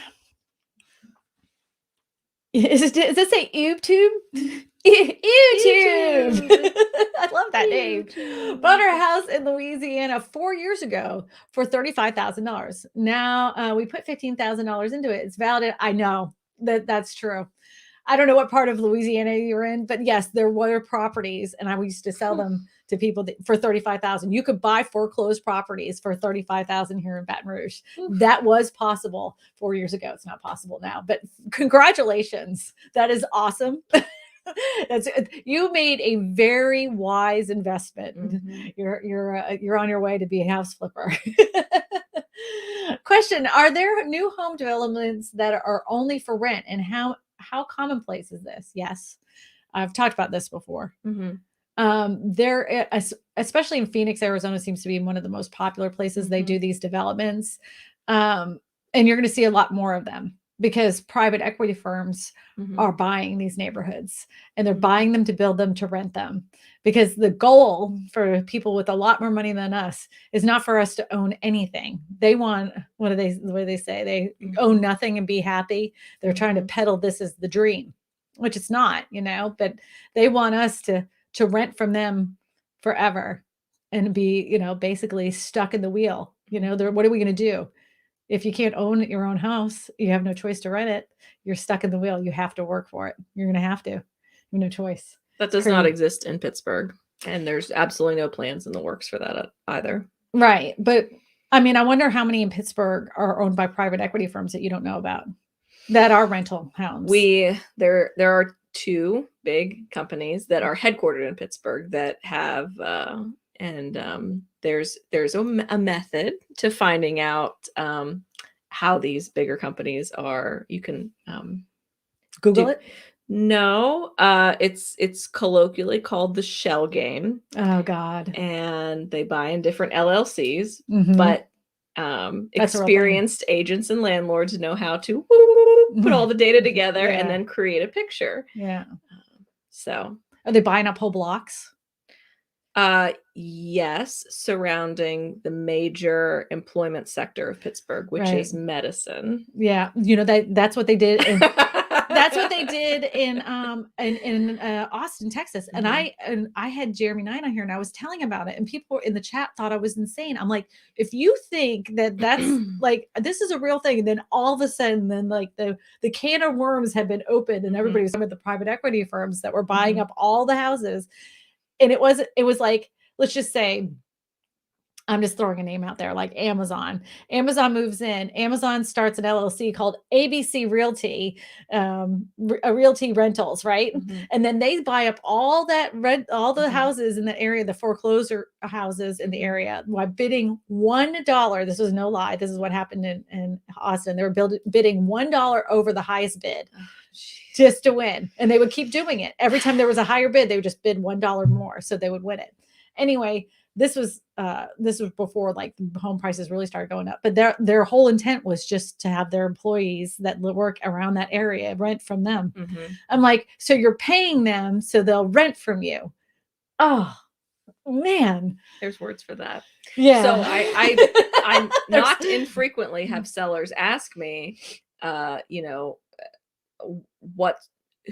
Does it say YouTube? YouTube. I love that name. Bought our house in Louisiana 4 years ago for $35,000. Now we put $15,000 into it. It's valid. I know that's true. I don't know what part of Louisiana you're in, but yes, there were properties, and I used to sell them to people for $35,000. You could buy foreclosed properties for $35,000 here in Baton Rouge. That was possible 4 years ago. It's not possible now, but congratulations. That is awesome. You made a very wise investment. You're on your way to be a house flipper. Question: are there new home developments that are only for rent, and how commonplace is this? Yes, I've talked about this before. There, especially in Phoenix, Arizona, seems to be one of the most popular places they do these developments, and you're going to see a lot more of them because private equity firms are buying these neighborhoods, and they're buying them to build them to rent them, because the goal for people with a lot more money than us is not for us to own anything. They want, what do they say? They own nothing and be happy. They're trying to peddle this as the dream, which it's not, but they want us to rent from them forever and be, basically stuck in the wheel. What are we going to do? If you can't own your own house, you have no choice to rent it. You're stuck in the wheel. You have to work for it. You're going to have to. You have no choice.
That does not exist in Pittsburgh. And there's absolutely no plans in the works for that either.
Right. But I mean, I wonder how many in Pittsburgh are owned by private equity firms that you don't know about that are rental homes.
There are two big companies that are headquartered in Pittsburgh that have, there's a method to finding out how these bigger companies are. You can
Google it.
No, it's colloquially called the shell game.
Oh God.
And they buy in different LLCs, but experienced agents and landlords know how to put all the data together and then create a picture.
Yeah.
So
are they buying up whole blocks?
Yes, surrounding the major employment sector of Pittsburgh, which is medicine.
Yeah, that's what they did. That's what they did in Austin, Texas. And I had Jeremy Knight on here, and I was telling about it, and people in the chat thought I was insane. I'm like, if you think that's like, this is a real thing, and then all of a sudden, then like the can of worms had been opened, and everybody was talking about the private equity firms that were buying up all the houses. And it was like, let's just say, I'm just throwing a name out there, like Amazon. Amazon moves in. Amazon starts an LLC called ABC Realty, Realty Rentals, right? And then they buy up all the houses in the area, the foreclosure houses in the area, by bidding $1. This was no lie. This is what happened in Austin. They were bidding $1 over the highest bid. Just to win. And they would keep doing it. Every time there was a higher bid, they would just bid $1 more, so they would win it. Anyway, this was before like the home prices really started going up. But their whole intent was just to have their employees that work around that area rent from them. I'm like, so you're paying them so they'll rent from you. Oh man,
there's words for that.
Yeah.
So I not infrequently have sellers ask me,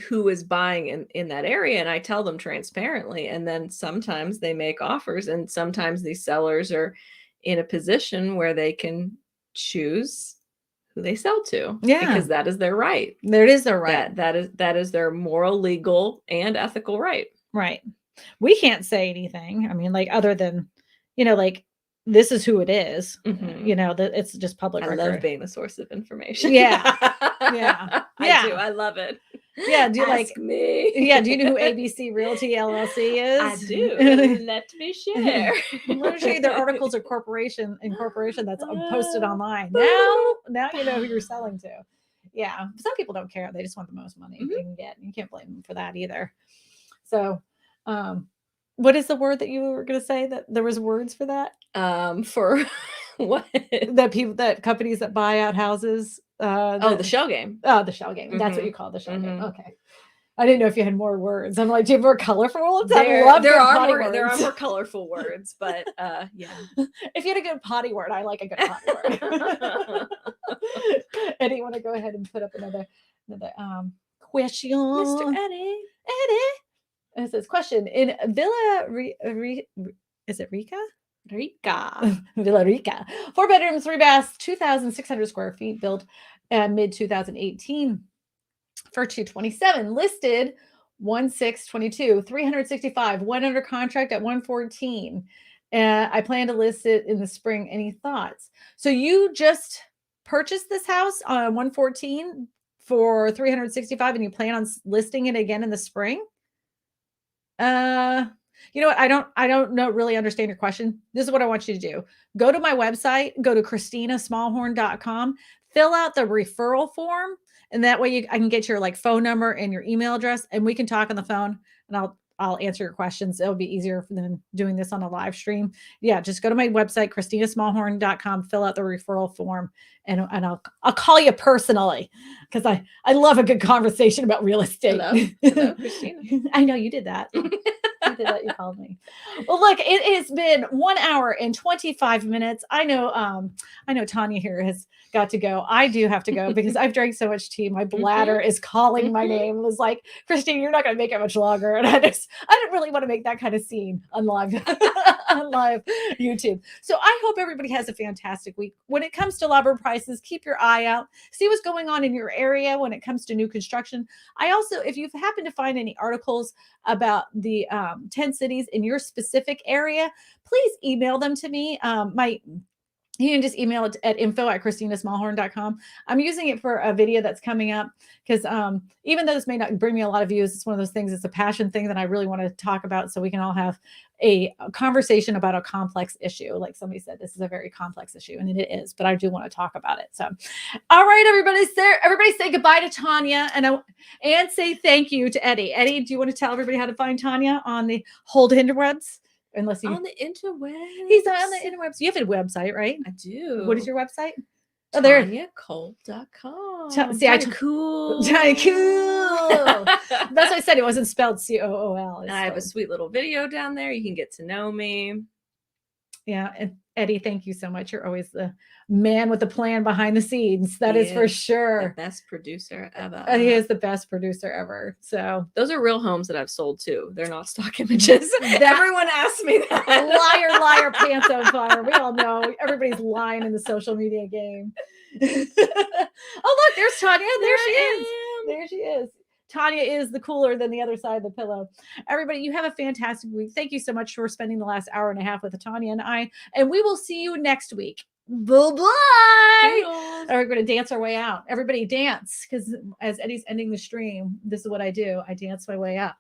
who is buying in that area, and I tell them transparently, and then sometimes they make offers, and sometimes these sellers are in a position where they can choose who they sell to, because that is their right.
There is their right.
That is their moral, legal, and ethical right.
Right. We can't say anything. I mean, like, other than, like, this is who it is. That it's just public record.
I love being the source of information.
Yeah.
I do. I love it.
Yeah. Do you
Ask me?
Yeah. Do you know who ABC Realty LLC is?
I do. Let me share.
Let me show you their articles of incorporation that's posted online. Now you know who you're selling to. Yeah. Some people don't care. They just want the most money they can get. You can't blame them for that either. So, what is the word that you were going to say, that there was words for that?
For what?
That companies that buy out houses.
The shell game.
Oh, the shell game. That's what you call the shell game. Okay. I didn't know if you had more words. I'm like, do you have more colorful ones?
There are more colorful words, but yeah.
If you had a good potty word, I like a good potty word. And you want to go ahead and put up another question.
Mr. Eddie.
Eddie. It says, question, in Villa, is it Rica?
Rica.
Villa Rica. 4 bedrooms, 3 baths, 2,600 square feet, built mid 2018 for 227, listed 1/6/22, 365, went under contract at 114. I plan to list it in the spring. Any thoughts? So you just purchased this house on 114 for 365 and you plan on listing it again in the spring? You know what? I don't know, really understand your question. This is what I want you to do. Go to my website, go to KristinaSmallhorn.com, fill out the referral form, and that way I can get your like phone number and your email address, and we can talk on the phone, and I'll answer your questions. It'll be easier than doing this on a live stream. Yeah, just go to my website, KristinaSmallhorn.com, fill out the referral form, and I'll call you personally because I love a good conversation about real estate.
Hello, Kristina.
I know you did that. You did that. You called me. Well, look, it has been 1 hour and 25 minutes. I know Tanya here has got to go. I do have to go because I've drank so much tea. My bladder is calling my name. It was like, Christine, you're not going to make it much longer. And I didn't really want to make that kind of scene on live on live YouTube. So I hope everybody has a fantastic week. When it comes to lumber prices, keep your eye out. See what's going on in your area when it comes to new construction. I also, if you happen to find any articles about the 10 cities in your specific area, please email them to me. You can just email it at info@KristinaSmallhorn.com. I'm using it for a video that's coming up because even though this may not bring me a lot of views, it's one of those things, it's a passion thing that I really want to talk about so we can all have a conversation about a complex issue. Like somebody said, this is a very complex issue, and it is, but I do want to talk about it. So, all right, everybody say goodbye to Tanya and say thank you to Eddie. Eddie, do you want to tell everybody how to find Tanya on the Hold Interwebs? Unless you
on the interwebs.
He's on the interwebs. You have a website, right?
I do.
What is your website? Oh, there.
TanyaCole.com.
See,
cool.
Tanya Cool. That's what I said. It wasn't spelled COOL.
And I have a sweet little video down there. You can get to know me.
Yeah. And Eddie, thank you so much. You're always the man with the plan behind the scenes. That is for sure.
The best producer ever.
He is the best producer ever. So
those are real homes that I've sold too. They're not stock images. Everyone asks me that.
Liar, pants on fire. We all know everybody's lying in the social media game. Oh, look, there's Tanya. There she is. There she is. Tanya is the cooler than the other side of the pillow. Everybody, you have a fantastic week. Thank you so much for spending the last hour and a half with Tanya and I, and we will see you next week. Bye-bye. All right, we're going to dance our way out. Everybody dance, because as Eddie's ending the stream, this is what I do. I dance my way out,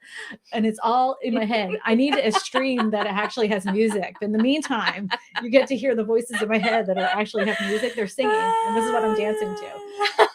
and it's all in my head. I need a stream that actually has music. But in the meantime, you get to hear the voices in my head that are actually have music. They're singing, and this is what I'm dancing to.